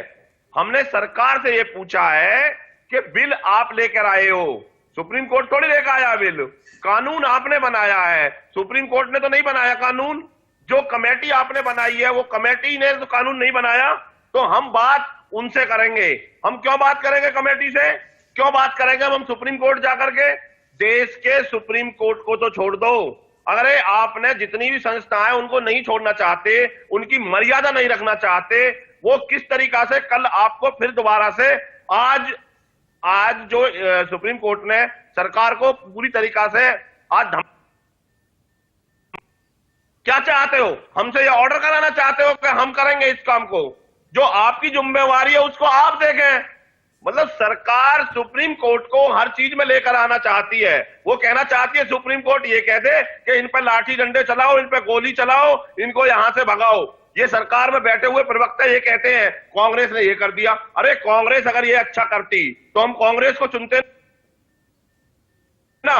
हमने सरकार से यह पूछा है कि बिल आप लेकर आए हो, सुप्रीम कोर्ट थोड़ी लेकर आया बिल, कानून आपने बनाया है, सुप्रीम कोर्ट ने तो नहीं बनाया कानून। जो कमेटी आपने बनाई है वो कमेटी ने तो कानून नहीं बनाया, तो हम बात उनसे करेंगे। हम क्यों बात करेंगे कमेटी से, क्यों बात करेंगे हम सुप्रीम कोर्ट जाकर के? देश के सुप्रीम कोर्ट को तो छोड़ दो, अगर आपने जितनी भी संस्थाएं उनको नहीं छोड़ना चाहते, उनकी मर्यादा नहीं रखना चाहते, वो किस तरीका से कल आपको फिर दोबारा से आज जो सुप्रीम कोर्ट ने सरकार को पूरी तरीका से आज क्या चाहते हो? हमसे ये ऑर्डर कराना चाहते हो कि हम करेंगे इस काम को? जो आपकी जिम्मेवारी है उसको आप देखें। मतलब सरकार सुप्रीम कोर्ट को हर चीज में लेकर आना चाहती है। वो कहना चाहती है सुप्रीम कोर्ट ये कह दे कि इन पर लाठी डंडे चलाओ, इन पर गोली चलाओ, इनको यहां से भगाओ। ये सरकार में बैठे हुए प्रवक्ता ये कहते हैं कांग्रेस ने ये कर दिया। अरे कांग्रेस अगर ये अच्छा करती तो हम कांग्रेस को चुनते ना।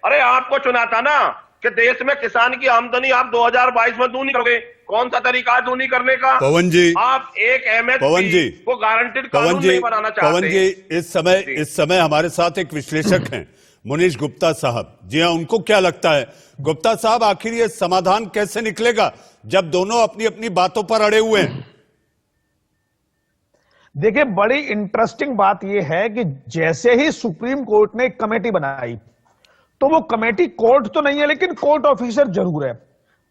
अरे आपको चुना था ना कि देश में किसान की आमदनी आप 2022 में दूनी करोगे। कौन सा तरीका है दूनी करने का? पवन जी, आप एक एमएसपी को गारंटेड कानून नहीं बनाना चाहते। पवन जी, इस समय हमारे साथ एक विश्लेषक हैं मुनीश गुप्ता साहब। जी हाँ, उनको क्या लगता है? गुप्ता साहब, आखिर ये समाधान कैसे निकलेगा जब दोनों अपनी अपनी बातों पर अड़े हुए हैं? देखिए, बड़ी इंटरेस्टिंग बात यह है कि जैसे ही सुप्रीम कोर्ट ने एक कमेटी बनाई तो वो कमेटी कोर्ट तो नहीं है लेकिन कोर्ट ऑफिसर जरूर है।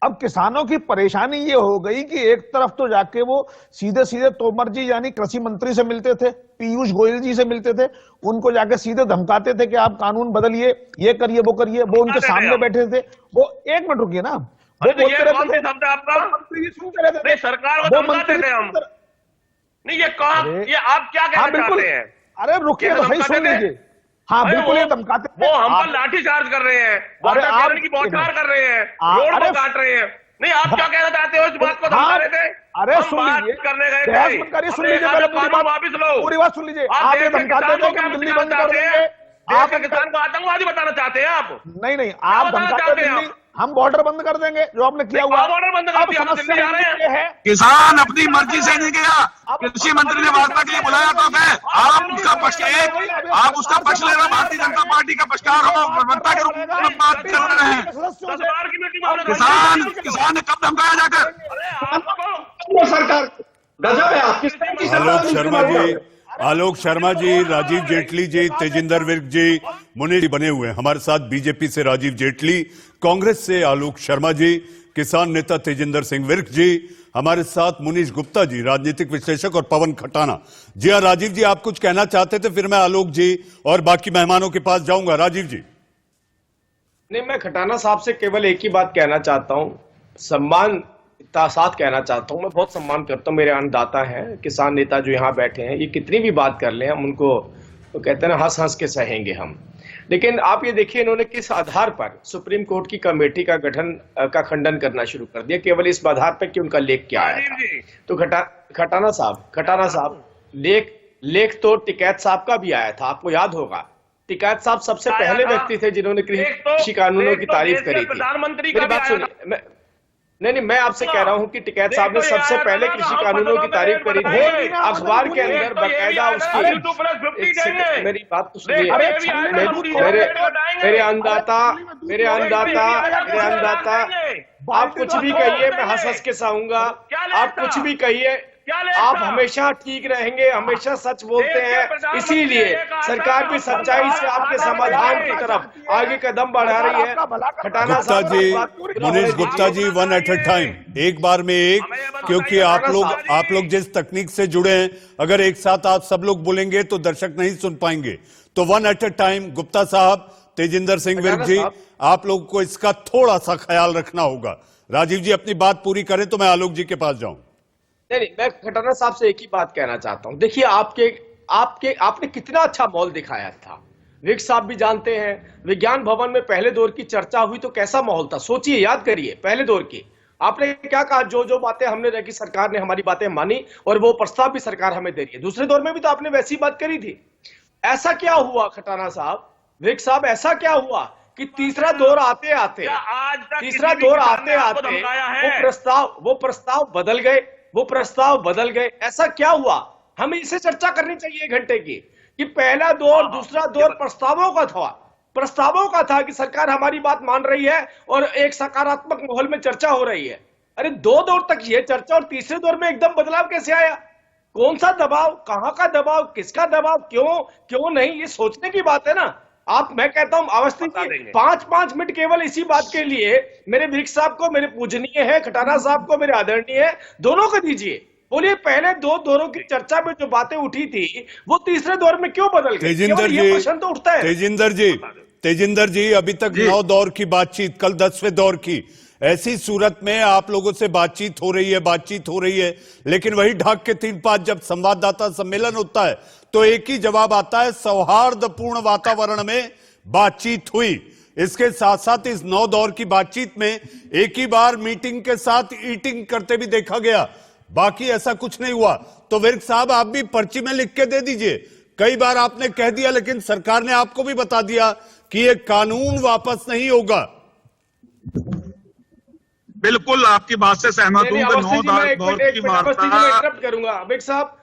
अब किसानों की परेशानी ये हो गई कि एक तरफ तो जाके वो सीधे सीधे तोमर जी यानी कृषि मंत्री से मिलते थे, पीयूष गोयल जी से मिलते थे, उनको जाके सीधे धमकाते थे कि आप कानून बदलिए, ये करिए, वो करिए। वो उनके सामने बैठे थे। वो एक मिनट रुकिए ना, वो बोलते रहते थे, सुनते रहते थे, सरकार को धमकाते थे हम। नहीं, ये कहा, ये आप क्या कहना चाहते हैं? अरे रुकिए तो सही, सुन लीजिए। हाँ बिल्कुल, ये धमकाते वो हम पर लाठी चार्ज कर रहे हैं, वाटर की बौछार कर रहे हैं, रोड को काट रहे हैं। नहीं, आप क्या कहना चाहते हो? इस बात को धमका रहे थे। अरे सुन लीजिए, करने गए थे, सुन लीजिए, वापिस लो, पूरी बात सुन लीजिए। आप ये धमकाते थे कि दिल्ली बंद कर देंगे, आप किसान को आतंकवादी बताना चाहते हैं आप? नहीं, आप धमकाते हैं हम बॉर्डर बंद कर देंगे, जो आपने किया हुआ। बॉर्डर बंद कर दिया, हम दिल्ली जा रहे हैं। किसान अपनी मर्जी से नहीं गया, कृषि मंत्री ने वार्ता के लिए बुलाया तो है। आप उसका पक्ष आप उसका पक्ष ले रहे हो, भारतीय जनता पार्टी का पक्षकार हो, प्रवक्ता के रूप में बात कर रहे हैं। किसान ने कब धमकाया जाकर? सरकार गजब है आपकी। आलोक शर्मा जी, राजीव जेटली जी, तेजिंदर विर्क जी, मुनीष बने हुए हैं हमारे साथ। बीजेपी से राजीव जेटली, कांग्रेस से आलोक शर्मा जी, किसान नेता तेजिंदर सिंह विर्क जी, हमारे साथ मुनीश गुप्ता जी, राजनीतिक विश्लेषक, और पवन खटाना। जी हाँ राजीव जी, आप कुछ कहना चाहते थे, फिर मैं आलोक जी और बाकी मेहमानों के पास जाऊंगा। राजीव जी। नहीं, मैं खटाना साहब से केवल एक ही बात कहना चाहता हूं, सम्मान साथ कहना चाहता हूं। मैं बहुत सम्मान करता हूं, मेरे अन्नदाता हैं, किसान नेता जो यहाँ बैठे हैं, ये कितनी भी बात कर ले हम उनको तो कहते हैं ना, हंस हंस के सहेंगे हम। लेकिन आप ये देखिए इन्होंने किस आधार पर सुप्रीम कोर्ट की कमेटी का गठन का खंडन करना शुरू कर दिया, केवल इस आधार पर कि उनका लेख क्या आया था। तो खटाना साहब, लेख तो टिकैत साहब का भी आया था, आपको याद होगा। टिकैत साहब सबसे पहले व्यक्ति थे जिन्होंने कृषि कानूनों की तारीफ करी थी। प्रधानमंत्री मेरी बात सुनिए, नहीं, मैं आपसे कह रहा हूं कि टिकैत साहब ने सबसे पहले कृषि कानूनों की तारीफ करी थी। अखबार के अंदर बाकायदा उसकी, मेरी बात तो सुनिए, मेरे अन्नदाता, आप कुछ भी कहिए, मैं हंस हंस के सहूंगा। आप कुछ भी कहिए, आप हमेशा ठीक रहेंगे, हमेशा सच बोलते हैं, इसीलिए सरकार भी सच्चाई से आपके समाधान की तरफ आगे कदम बढ़ा रही है। Gupta ji, Munish Gupta ji, one at a time, एक बार में एक, क्योंकि आप लोग जिस तकनीक से जुड़े हैं, अगर एक साथ आप सब लोग बोलेंगे तो दर्शक नहीं सुन पाएंगे। तो one at a time, Gupta साहब, तेजिंदर सिंह विर्क जी, आप लोग को इसका थोड़ा सा ख्याल रखना होगा। राजीव जी अपनी बात पूरी करें तो मैं आलोक जी के पास जाऊं। नहीं, मैं खटाना साहब से एक ही बात कहना चाहता हूं। देखिए, आपने कितना अच्छा माहौल दिखाया था। विक साहब भी जानते हैं, विज्ञान भवन में पहले दौर की चर्चा हुई तो कैसा माहौल था, सोचिए, याद करिए पहले दौर की। आपने क्या कहा, जो जो बातें हमने रखी, सरकार ने हमारी बातें मानी और वो प्रस्ताव भी सरकार हमें दे रही है। दूसरे दौर में भी तो आपने वैसी बात करी थी। ऐसा क्या हुआ खटाना साहब, विक साहब, ऐसा क्या हुआ कि तीसरा दौर आते आते वो प्रस्ताव बदल गए। ऐसा क्या हुआ? हमें इसे चर्चा करनी चाहिए 1 घंटे की कि पहला दौर, दूसरा दौर प्रस्तावों का था कि सरकार हमारी बात मान रही है और एक सकारात्मक माहौल में चर्चा हो रही है। अरे 2 दौर तक ये चर्चा और तीसरे दौर में एकदम बदलाव कैसे आया? कौन सा दबाव, कहां का दबाव, किसका दबाव, क्यों नहीं, ये सोचने की बात है ना। मैं कहता हूं अवस्थी जी 5-5 मिनट केवल इसी बात के लिए मेरे विक साहब को, मेरे पूजनीय है, खटाना साहब को, मेरे आदरणीय है, दोनों को दीजिए। बोलिए, पहले 2 दौरों की चर्चा में जो बातें उठी थी वो तीसरे दौर में क्यों बदल गई? ये प्रश्न तो उठता है। तेजिंदर जी, अभी तक 9 दौर की बातचीत, कल 10वें दौर की। ऐसी सूरत में आप लोगों से बातचीत हो रही है, लेकिन वही ढाक के 3-5 जब संवाददाता सम्मेलन होता है तो एक ही जवाब आता है, सौहार्दपूर्ण वातावरण में बातचीत हुई। इसके साथ साथ इस 9 दौर की बातचीत में एक ही बार मीटिंग के साथ ईटिंग करते भी देखा गया, बाकी ऐसा कुछ नहीं हुआ। तो विर्क साहब, आप भी पर्ची में लिख के दे दीजिए। कई बार आपने कह दिया, लेकिन सरकार ने आपको भी बता दिया कि ये कानून वापस नहीं होगा। बिल्कुल आपकी बात से सहमत हूं। 9 दौर की वार्ता करूंगा। विर्क साहब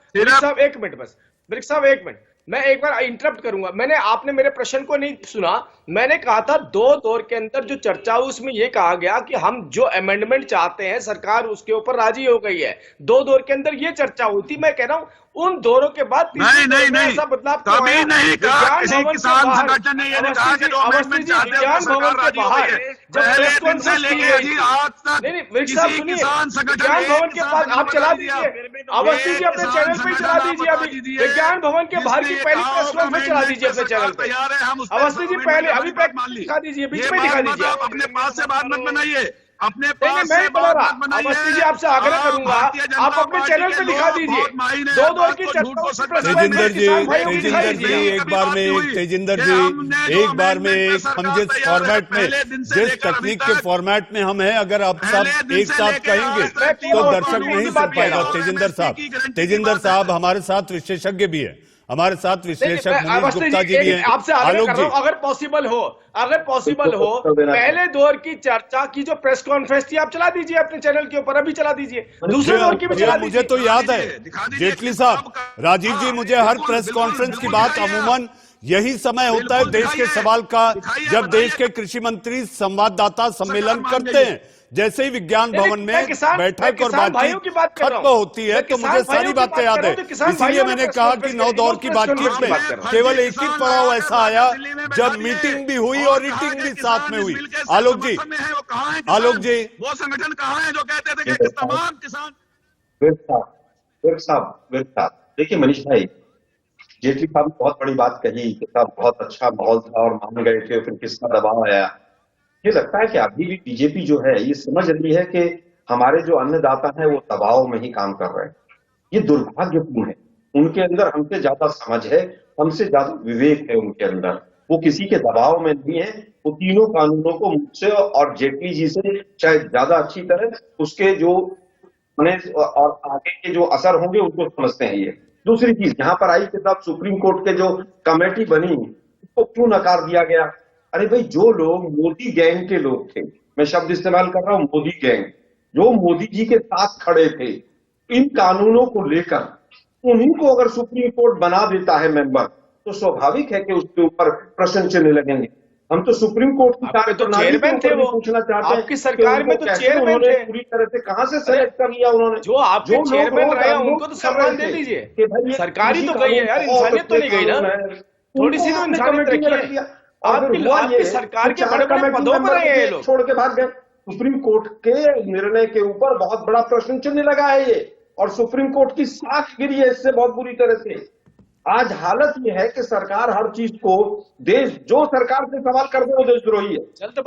1 मिनट बस, विर्क साहब 1 मिनट, मैं एक बार इंटरप्ट करूंगा। आपने मेरे प्रश्न को नहीं सुना। मैंने कहा था 2 दौर के अंदर जो चर्चा हुई उसमें यह कहा गया कि हम जो अमेंडमेंट चाहते हैं सरकार उसके ऊपर राजी हो गई है। 2 दौर के अंदर यह चर्चा हुई थी। मैं कह रहा हूं उन दौरों के बाद नहीं ऐसा बदलाव कभी नहीं कहा, किसी किसान संगठन ने ये नहीं कहा कि जो अमेंडमेंट चाहते हैं वो सरकार राजी हो गई है। पहले दिन से लेके आज तक किसी किसान संगठन भवन के पास आप चला दीजिए, अवस्थी जी अपने चैनल पे चला दीजिए। अभी विज्ञान भवन के बाहर की पहली प्रेस कॉन्फ्रेंस चला दीजिए अपने चैनल पे। अवस्थी जी पहले अभी दिखा दीजिए, बीच में दिखा दीजिए। अपने पास से बात मत बनाइए, अपने पास मैं से बात मत बनाइए। अवस्थी जी आपसे आग्रह करूंगा, आप अपने चैनल पे दिखा दीजिए। 2 दौर की तेजिंदर जी, एक बार में हम जिस फॉर्मेट में, जिस तकनीक के फॉर्मेट में हम हैं, अगर आप सब एक साथ कहेंगे तो दर्शक नहीं सुन पाएगा। तेजिंदर साहब हमारे साथ विशेषज्ञ भी है, हमारे साथ विश्लेषक मनीष गुप्ता जी भी हैं। आपसे आग्रह कर रहा हूं, अगर पॉसिबल हो पहले दौर की चर्चा की जो प्रेस कॉन्फ्रेंस थी आप चला दीजिए अपने चैनल के ऊपर, अभी चला दीजिए। दूसरे दौर की भी चला दीजिए। मुझे तो याद है जेटली साहब, राजीव जी, मुझे हर प्रेस कॉन्फ्रेंस की बात अमूमन यही समय होता है देश के सवाल का, जब देश के कृषि मंत्री संवाददाता सम्मेलन करते हैं। जैसे ही विज्ञान भवन में बैठक और बातचीत खत्म होती है तो मुझे सारी बातें याद है। इसीलिए मैंने कहा कि 9 दौर की बातचीत में केवल एक ही पड़ाव ऐसा आया जब मीटिंग भी हुई और ईटिंग भी साथ में हुई। आलोक जी, वो संगठन कहाँ है जो कहते थे कि तमाम किसान। विर्क साहब, देखिए मनीष भाई, जेटली साहब बहुत बड़ी बात कही कि साहब बहुत अच्छा माहौल था और मान गए थे, फिर किसका दबाव आया। ये लगता है कि अभी भी बीजेपी जो है ये समझ रही है कि हमारे जो अन्नदाता हैं वो दबाव में ही काम कर रहे हैं। ये दुर्भाग्यपूर्ण है। उनके अंदर हमसे ज्यादा समझ है, हमसे ज्यादा विवेक है उनके अंदर। वो किसी के दबाव में नहीं है। वो तीनों कानूनों को मुझसे और जेटली जी से शायद ज्यादा अच्छी तरह उसके जो और आगे के जो असर होंगे उनको समझते हैं। ये दूसरी चीज यहाँ पर आई कि साहब सुप्रीम कोर्ट के जो कमेटी बनी उसको क्यों नकार दिया गया? अरे भाई, जो लोग मोदी गैंग के लोग थे, मैं शब्द इस्तेमाल कर रहा हूं मोदी गैंग, जो मोदी जी के साथ खड़े थे इन कानूनों को लेकर, उन्हीं को अगर सुप्रीम कोर्ट बना देता है मेंबर तो स्वाभाविक है कि उसके ऊपर प्रश्न चिन्ह लगेंगे। हम तो सुप्रीम कोर्ट की चेयरमैन थे, वो पूछना चाहते हैं आपकी सरकार में तो चेयरमैन थे, पूरी तरह से कहां से सेलेक्ट कर लिया उन्होंने? जो आपके चेयरमैन रहे उनको तो सम्मान दे दीजिए। सरकारी तो गई है यार, इंसानियत तो नहीं गई ना, थोड़ी सी तो इंसानियत रखिए। आपकी सरकार के बड़े-बड़े पदों पर रहे हैं ये लोग, छोड़ के भाग गए। सुप्रीम कोर्ट के निर्णय के ऊपर बहुत बड़ा प्रश्न चिन्ह लगा है ये, और सुप्रीम कोर्ट की साख गिरी है इससे बहुत बुरी तरह से। आज हालत ये है कि सरकार हर चीज को देश जो सरकार से सवाल कर दे वो देशद्रोही है।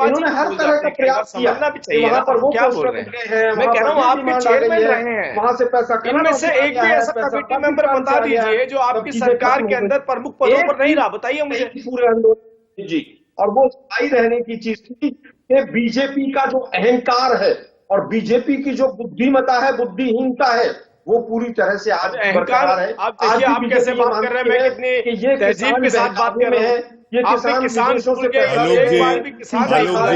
इन्होंने हर तरह का प्रयास किया कि वहां पर वो पोस्टर उठे हैं, मैं कह रहा हूँ आपके चेयरमैन रहे हैं, वहां से पैसा इनमें से एक भी ऐसा कमेटी मेंबर बता दीजिए जो आपकी सरकार के अंदर प्रमुख पदों पर नहीं रहा, बताइए मुझे। पूरे आंदोलन जी, और वो स्थायी रहने की चीज थी कि बीजेपी का जो अहंकार है और बीजेपी की जो बुद्धिमता है, बुद्धिहीनता है, वो पूरी तरह से आज बरकरार है। आप देखिए आप कैसे बात कर रहे हैं, मैं कितनी तहजीब के साथ बात कर रहा हूं। ये किसान विदेशों से आलोक जी,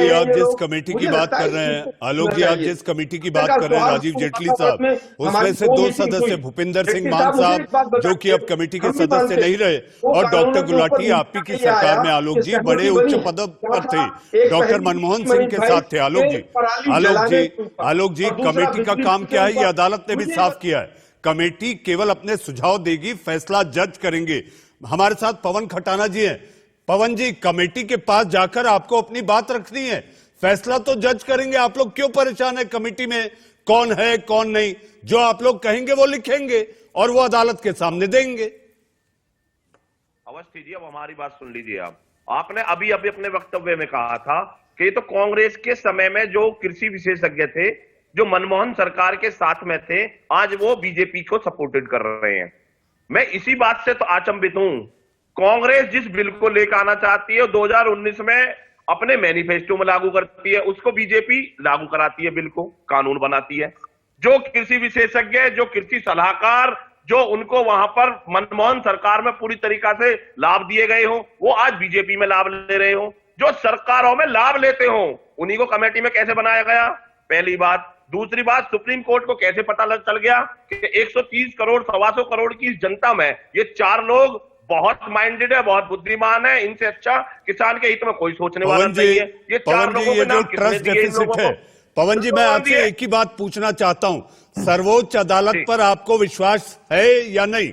आप जिस कमेटी की बात कर रहे हैं, आलोक जी आप जिस कमेटी की बात कर रहे हैं, राजीव जेटली साहब, उसमें से 2 सदस्य भूपिंदर सिंह मान साहब जो कि अब कमेटी के सदस्य नहीं रहे, और डॉक्टर गुलाटी आप ही की सरकार में आलोक जी बड़े उच्च पद पर थे, डॉक्टर मनमोहन सिंह के साथ थे। आलोक जी कमेटी का काम क्या है, ये अदालत ने भी साफ किया है। कमेटी केवल अपने सुझाव देगी, फैसला जज करेंगे। हमारे साथ पवन खटाना जी हैं। पवन जी, कमेटी के पास जाकर आपको अपनी बात रखनी है, फैसला तो जज करेंगे। आप लोग क्यों परेशान है? कमेटी में कौन है कौन नहीं, जो आप लोग कहेंगे वो लिखेंगे और वो अदालत के सामने देंगे। अवस्थी जी, अब हमारी बात सुन लीजिए। आपने अभी अपने वक्तव्य में कहा था कि तो कांग्रेस के समय में जो कृषि विशेषज्ञ थे, जो मनमोहन सरकार के साथ में थे, आज वो बीजेपी को सपोर्टेड कर रहे हैं। मैं इसी बात से तो अचंभित हूं। कांग्रेस जिस बिल को लेकर आना चाहती है 2019 में अपने मैनिफेस्टो में लागू करती है, उसको बीजेपी लागू कराती है, बिल को कानून बनाती है। जो कृषि विशेषज्ञ, जो कृषि सलाहकार, जो उनको वहां पर मनमोहन सरकार में पूरी तरीका से लाभ दिए गए हो, वो आज बीजेपी में लाभ ले रहे हो। जो सरकारों में लाभ लेते हो उन्हीं को कमेटी में कैसे बनाया गया, पहली बात। दूसरी बात, सुप्रीम कोर्ट को कैसे पता चल गया कि 130 करोड़ 125 करोड़ की इस जनता में ये 4 लोग बहुत माइंडेड है, बहुत बुद्धिमान है, इनसे अच्छा किसान के हित में कोई सोचने वाला नहीं है। ये 4 लोगों के नाम किसने दिए इन लोगों को? पवन जी, मैं आपसे एक ही बात पूछना चाहता हूं, सर्वोच्च अदालत पर आपको विश्वास है या नहीं?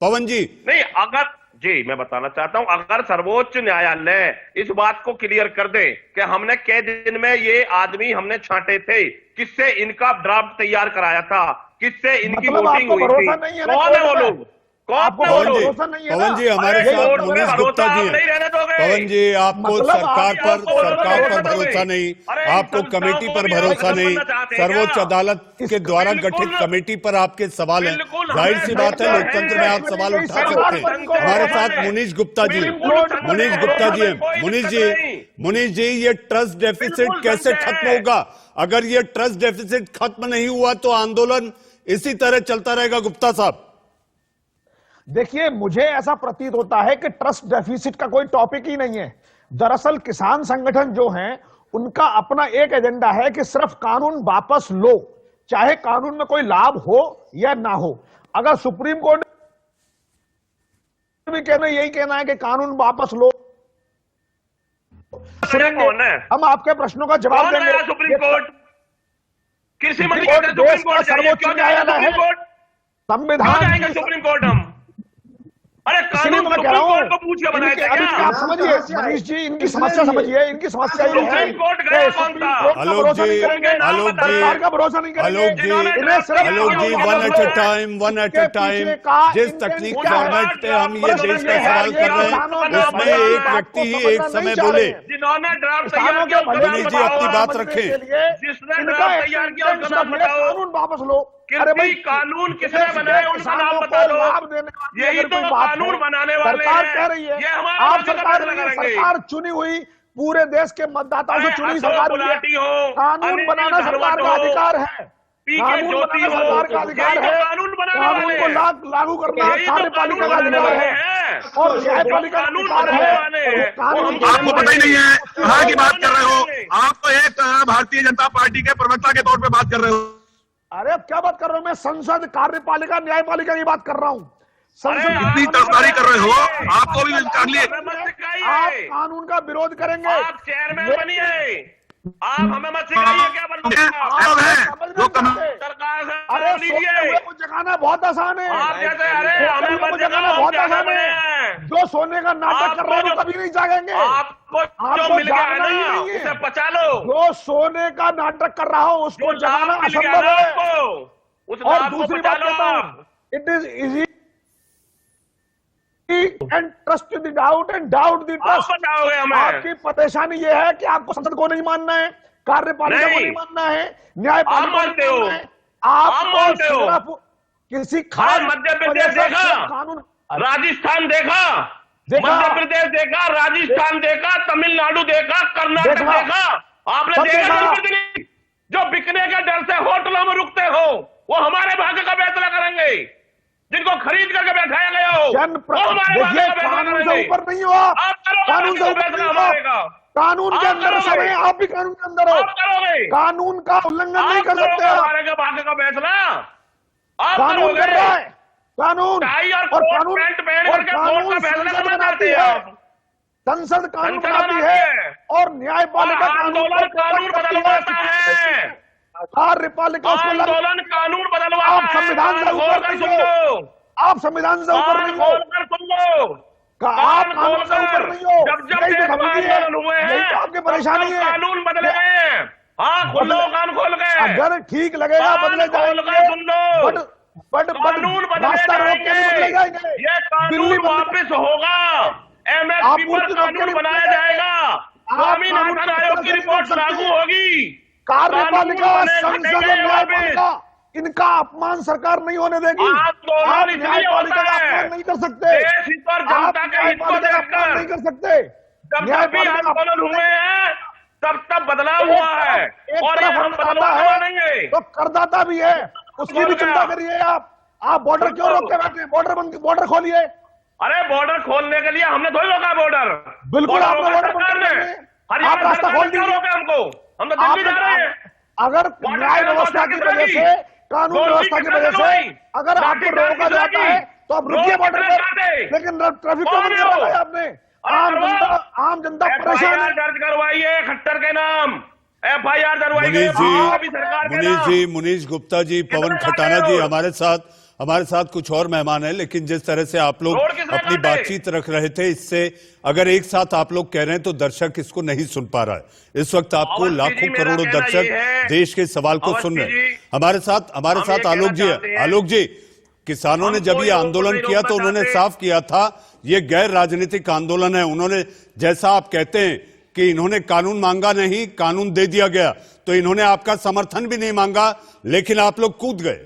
पवन जी नहीं, अगर जी मैं बताना चाहता हूं, अगर सर्वोच्च न्यायालय इस बात को क्लियर कर दे कि हमने कै दिन में ये आदमी हमने छांटे थे, किससे इनका ड्राफ्ट तैयार कराया था, किससे इनकी वोटिंग हुई थी, कौन है वो लोग? पवन जी हमारे साथ मुनीश गुप्ता जी हैं। पवन जी, आपको सरकार पर भरोसा नहीं, आपको कमेटी पर भरोसा नहीं, सर्वोच्च अदालत के द्वारा गठित कमेटी पर आपके सवाल हैं। जाहिर सी बात है, लोकतंत्र में आप सवाल उठा सकते हैं। हमारे साथ मुनीश गुप्ता जी हैं। मुनीश जी, ये ट्रस्ट डेफिसिट कैसे खत्म होगा? अगर ये ट्रस्ट डेफिसिट खत्म नहीं हुआ तो आंदोलन इसी तरह चलता रहेगा। गुप्ता साहब, देखिए, मुझे ऐसा प्रतीत होता है कि ट्रस्ट डेफिसिट का कोई टॉपिक ही नहीं है। दरअसल किसान संगठन जो हैं, उनका अपना एक एजेंडा है कि सिर्फ कानून वापस लो, चाहे कानून में कोई लाभ हो या ना हो। अगर सुप्रीम कोर्ट भी यही कहना है कि कानून वापस लो, हम आपके प्रश्नों का जवाब देंगे। सुप्रीम कोर्ट, कृषि मंत्री सर्वोच्च न्यायालय है, संविधान सुप्रीम कोर्ट। हम अरे कानून सुप्रीम कोर्ट को पूछ के बनाए थे क्या? आप समझिए मनीष जी, इनकी समस्या समझिए। इनकी समस्या ये है, सुप्रीम कोर्ट गया कौन था? आलोक जी, सरकार का भरोसा नहीं करेंगे। वन एट अ टाइम, जिस तकनीक फॉर्मेट पे हम ये देश का सवाल कर रहे हैं, उसमें एक व्यक्ति ही एक समय बोले। जिन्होंने ड्राफ्ट तैयार किया, मुनीश जी अपनी बात रखें। जिसने ड्राफ्ट तैयार किया उसका नाम बताओ। कानून वापस लो। अरे भाई, कानून किसने बनाए उनका नाम बता दो। यही तो कानून बनाने वाले हैं। कह रही है, ये हमारा आप सरकार चुनी हुई, पूरे देश के मतदाताओं से चुनी सरकार हो, कानून बनाना सरकार का अधिकार है। कानून बनाना सरकार का अधिकार है। कानून को लागू करना कार्यपालिका का अधिकार है और न्यायपालिका का अधिकार है। आपको पता ही नहीं है कहाँ की बात कर रहे हो? आप तो एक भारतीय जनता पार्टी के प्रवक्ता के तौर पर बात कर रहे हो। अरे अब क्या बात कर रहा हूं मैं? संसद, कार्यपालिका, न्यायपालिका की बात कर रहा हूं। कितनी तरफदारी कर रहे हो? आपको भी कर लिए। आप कानून का विरोध करेंगे, आप चेयरमैन बनिए, आप हमें मत सिखाइए क्या बनना है। अरे को जगाना बहुत आसान है। आप जैसे, अरे हमें मत जगाना बहुत आसान है। जो सोने का नाटक कर रहे हो कभी नहीं जागेंगे। आपको जो मिल गया है ना, उसे पचा लो। जो सोने का नाटक कर रहा हो उसको जगाना असंभव है। उस और दूसरी बात कहता हूं, it is easy and trust the doubt and doubt the आप ट्रस्ट। बताओगे हमें। आपकी परेशानी ये है कि आपको संसद को नहीं मानना है, कार्यपालिका को नहीं। नहीं मानना है, न्यायपालिका को मानते नहीं हो। मानना है। आप आपको मानते हो। सिर्फ किसी खास मध्य प्रदेश वजह से देखा, कानून राजस्थान देखा, देखा। मध्य प्रदेश देखा, राजस्थान देखा, तमिलनाडु देखा, कर्नाटक देखा। देखा। आपने सब देखा देखा। जनप्रतिनिधि जो बिकने के डर से होटलों में रुकते हो, वो हमारे भाग्य का फैसला करेंगे। जिनको खरीद करके बैठाया गया हो, वो हमारे भाग्य देखिए, का फैसला कानून से करेंगे। ऊपर नहीं हो आप। आप करोगे कानून से भाग्य का ऊपर फैसला नहीं हो हमारे का। आप। कानून के आप अंदर सब करोगे। है, आप भी कानून के अंदर हो। आप करोगे। कानून का उल्लंघन नहीं आप कर सकते करोगे आप। हमारे का भाग्य का फैसला। आप कानून करोगे। कर रहा है कानून, टाई और और कोट कानून पैंट पहन और करके कोर्ट कानून का फैसला संसद करना बनाती चाहते है, हैं। संसद कानून संसद बनाती बनाती है है। और न्यायपालिका कानून आंदोलन कानून बदलवाता है। कार्यपालिका उसको आंदोलन कानून बदलवाता आप है। संविधान से कान ऊपर खोलकर नहीं सुन हो। लो। आप संविधान से ऊपर कान नहीं हो। खोलकर सुन लो। आप कान कानून से ऊपर खोलकर नहीं हो। जब जब यही तो देश में धमकी है, आंदोलन हुए यही हैं, तो आपकी तब परेशानी तब है। कानून बदले हैं। हाँ, खुल लो कान खोल के। अगर ठीक लगेगा कान बदले खोलकर जाएंगे, सुन लो। बट कानून बदले रास्ता रोक के नहीं बदले जाएंगे। जाएंगे। ये कानून दिल्ली बंद वापस होगा। एमएसपी पर आपूर्ति रोक के कानून नहीं बनाया बदले जाएगा। स्वामीनाथन आयोग की रिपोर्ट लागू होगी। कार्यपालिका, कानून बने संसद घटेंगे और न्यायपालिका, इनका अपमान सरकार नहीं होने देगी। आंदोलन आप इसलिए न्यायपालिका होता का है। अपमान नहीं कर सकते। देश हित और आप जनता के हित को न्यायपालिका का अपमान नहीं देखकर कर सकते। जब भी न्यायपालिका का आंदोलन हुए हैं, तब बदलाव हुआ है एक और ये तरफ हम बदलाव अन्नदाता है मानेंगे। तो करदाता भी है, उसकी भी चिंता करिए आप। बॉर्डर क्यों रोक के बैठे? बॉर्डर खोलिए। अरे बॉर्डर खोलने के लिए हमने थोड़ी रोका बॉर्डर। बिल्कुल आपने रोका बॉर्डर सरकार बंद ने। कर दिए। आप हरियाणा रास्ता सरकार खोल ने क्यों दीजिए। रोका हमको? हम तो दिल्ली जा रहे हैं। अगर बॉर्डर न्याय की व्यवस्था की कितना वजह की? से, कानून गोली व्यवस्था की कितना वजह से चलवाई? अगर आपको लाठीचार्ज रोका कितना जाता की? है तो आप रुकिए रोड बॉर्डर कितना पर। काटे? लेकिन ट्रैफिक को कौन बंद है कर वो? दिया आपने। अरे आम जनता परेशान है। FIR दर्ज करवाइए खट्टर के नाम। FIR दर्जवाइए मुनीष बीजेपी सरकार के नाम। जी, मुनीष गुप्ता जी, पवन कितना खटाना काटे जी रोड? हमारे साथ कुछ और मेहमान हैं, लेकिन जिस तरह से आप लोग रोड किसने अपनी काटे? बातचीत रख रहे थे, इससे अगर एक साथ आप लोग कह रहे हैं तो दर्शक इसको नहीं सुन पा रहा है। इस वक्त आपको अवस्थी जी, लाखों मेरा करोड़ों कहना दर्शक ये है, देश के सवाल को सुन रहे हैं। हमारे साथ हम ये आलोक जी कहना चाहते है। हैं, आलोक जी, किसानों ने हम जब कोई ये लोगों को आंदोलन नहीं किया तो रोकना उन्होंने चाहते। साफ किया था ये गैर राजनीतिक आंदोलन है। उन्होंने, जैसा आप कहते हैं कि इन्होंने कानून मांगा नहीं, कानून दे दिया गया, तो इन्होंने आपका समर्थन भी नहीं मांगा, लेकिन आप लोग कूद गए।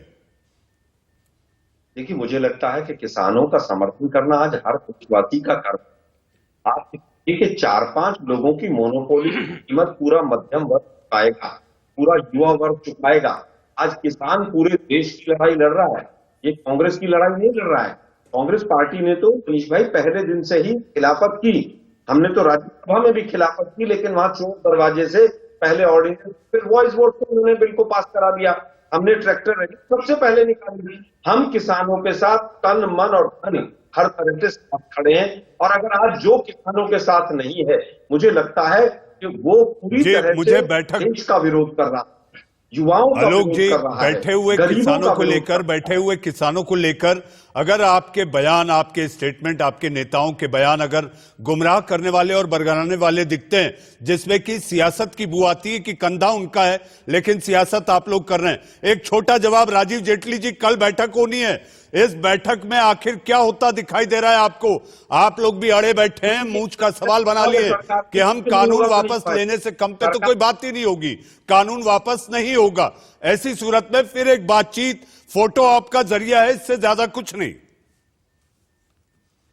देखिए, मुझे लगता है कि किसानों का समर्थन करना आज हर देशवासी का कर्तव्य है। आप देखिए, 4-5 लोगों की मोनोपोली की कीमत पूरा मध्यम वर्ग चुकाएगा, पूरा युवा वर्ग चुकाएगा। आज किसान पूरे देश की लड़ाई लड़ रहा है, ये कांग्रेस की लड़ाई नहीं लड़ रहा है। कांग्रेस पार्टी ने तो मनीष भाई पहले दिन से ही खिलाफत की। हमने तो राज्यसभा में भी खिलाफत की, लेकिन वहां चोर दरवाजे से पहले ऑर्डिनेंस, फिर वॉइस वोट से उन्होंने बिल को पास करा दिया। हमने ट्रैक्टर रैली सबसे पहले निकाली थी। हम किसानों के साथ तन मन और धन हर तरह से साथ खड़े हैं। और अगर आज जो किसानों के साथ नहीं है, मुझे लगता है कि वो पूरी तरह से देश का विरोध कर रहा है, युवाओं का आलोक विरोध जी, कर रहा है, बैठे हुए गरीबों किसानों का को विरोध लेकर, बैठे हुए किसानों को लेकर अगर आपके बयान, आपके स्टेटमेंट, आपके नेताओं के बयान अगर गुमराह करने वाले और बरगलाने वाले दिखते हैं, जिसमें कि सियासत की बू आती है कि कंधा उनका है लेकिन सियासत आप लोग कर रहे हैं। एक छोटा जवाब, राजीव जेटली जी, कल बैठक होनी है, इस बैठक में आखिर क्या होता दिखाई दे रहा है आपको? आप लोग भी अड़े बैठे हैं, मूंछ का सवाल बना लिए कि हम कानून वापस लेने से कम पे तो कोई बात ही नहीं होगी, कानून वापस नहीं होगा। ऐसी सूरत में फिर एक बातचीत फोटो ऑप का जरिया है, इससे ज्यादा कुछ नहीं।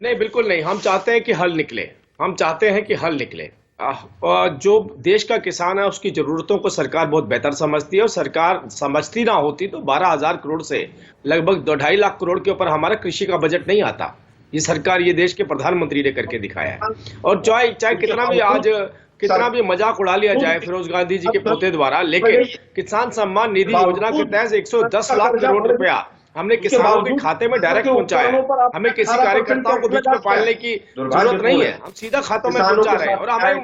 नहीं, बिल्कुल नहीं। हम चाहते हैं कि हल निकले, हम चाहते हैं कि हल निकले। जो देश का किसान है उसकी जरूरतों को सरकार बहुत बेहतर समझती है, और सरकार समझती ना होती तो 12,000 करोड़ से लगभग 2.5 लाख करोड़ के ऊपर हमारा कृषि का बजट नहीं आता। ये सरकार, ये देश के प्रधानमंत्री ने करके दिखाया है। और चाहे कितना भी मजाक उड़ा लिया जाए फिरोज गांधी जी के पोते द्वारा, लेकिन किसान सम्मान निधि योजना के तहत 110 लाख करोड़ रुपया हमने किसानों के खाते में डायरेक्ट पहुंचाया। हमें किसी कार्यकर्ताओं को बीच में पालने की जरूरत नहीं है, हम सीधा खातों में पहुंचा रहे हैं। और हमें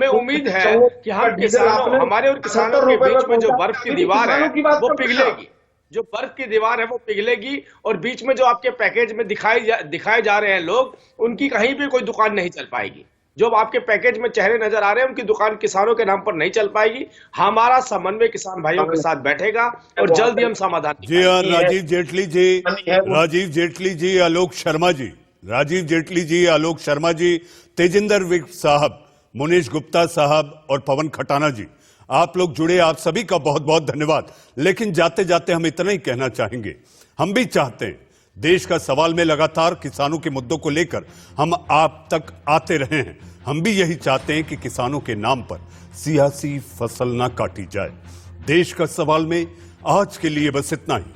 उम्मीद है कि हम किसानों, हमारे और किसानों के बीच में जो बर्फ की दीवार है वो पिघलेगी, जो बर्फ की दीवार है वो पिघलेगी। और बीच में जो आपके पैकेज में दिखाए जा रहे हैं लोग, उनकी कहीं भी कोई दुकान नहीं चल पाएगी। जो आपके पैकेज में चेहरे नजर आ रहे हैं उनकी दुकान किसानों के नाम पर नहीं चल पाएगी। हमारा समन्वय किसान भाइयों के साथ बैठेगा और जल्द ही हम समाधान। जी हाँ, राजीव जेटली जी, आलोक शर्मा जी, राजीव जेटली जी, आलोक शर्मा जी, तेजिंदर विक साहब, मुनीश गुप्ता साहब और पवन खटाना जी, आप लोग जुड़े, आप सभी का बहुत बहुत धन्यवाद। लेकिन जाते जाते हम इतना ही कहना चाहेंगे, हम भी चाहते हैं देश का सवाल में लगातार किसानों के मुद्दों को लेकर हम आप तक आते रहे हैं। हम भी यही चाहते हैं कि किसानों के नाम पर सियासी फसल ना काटी जाए। देश का सवाल में आज के लिए बस इतना ही।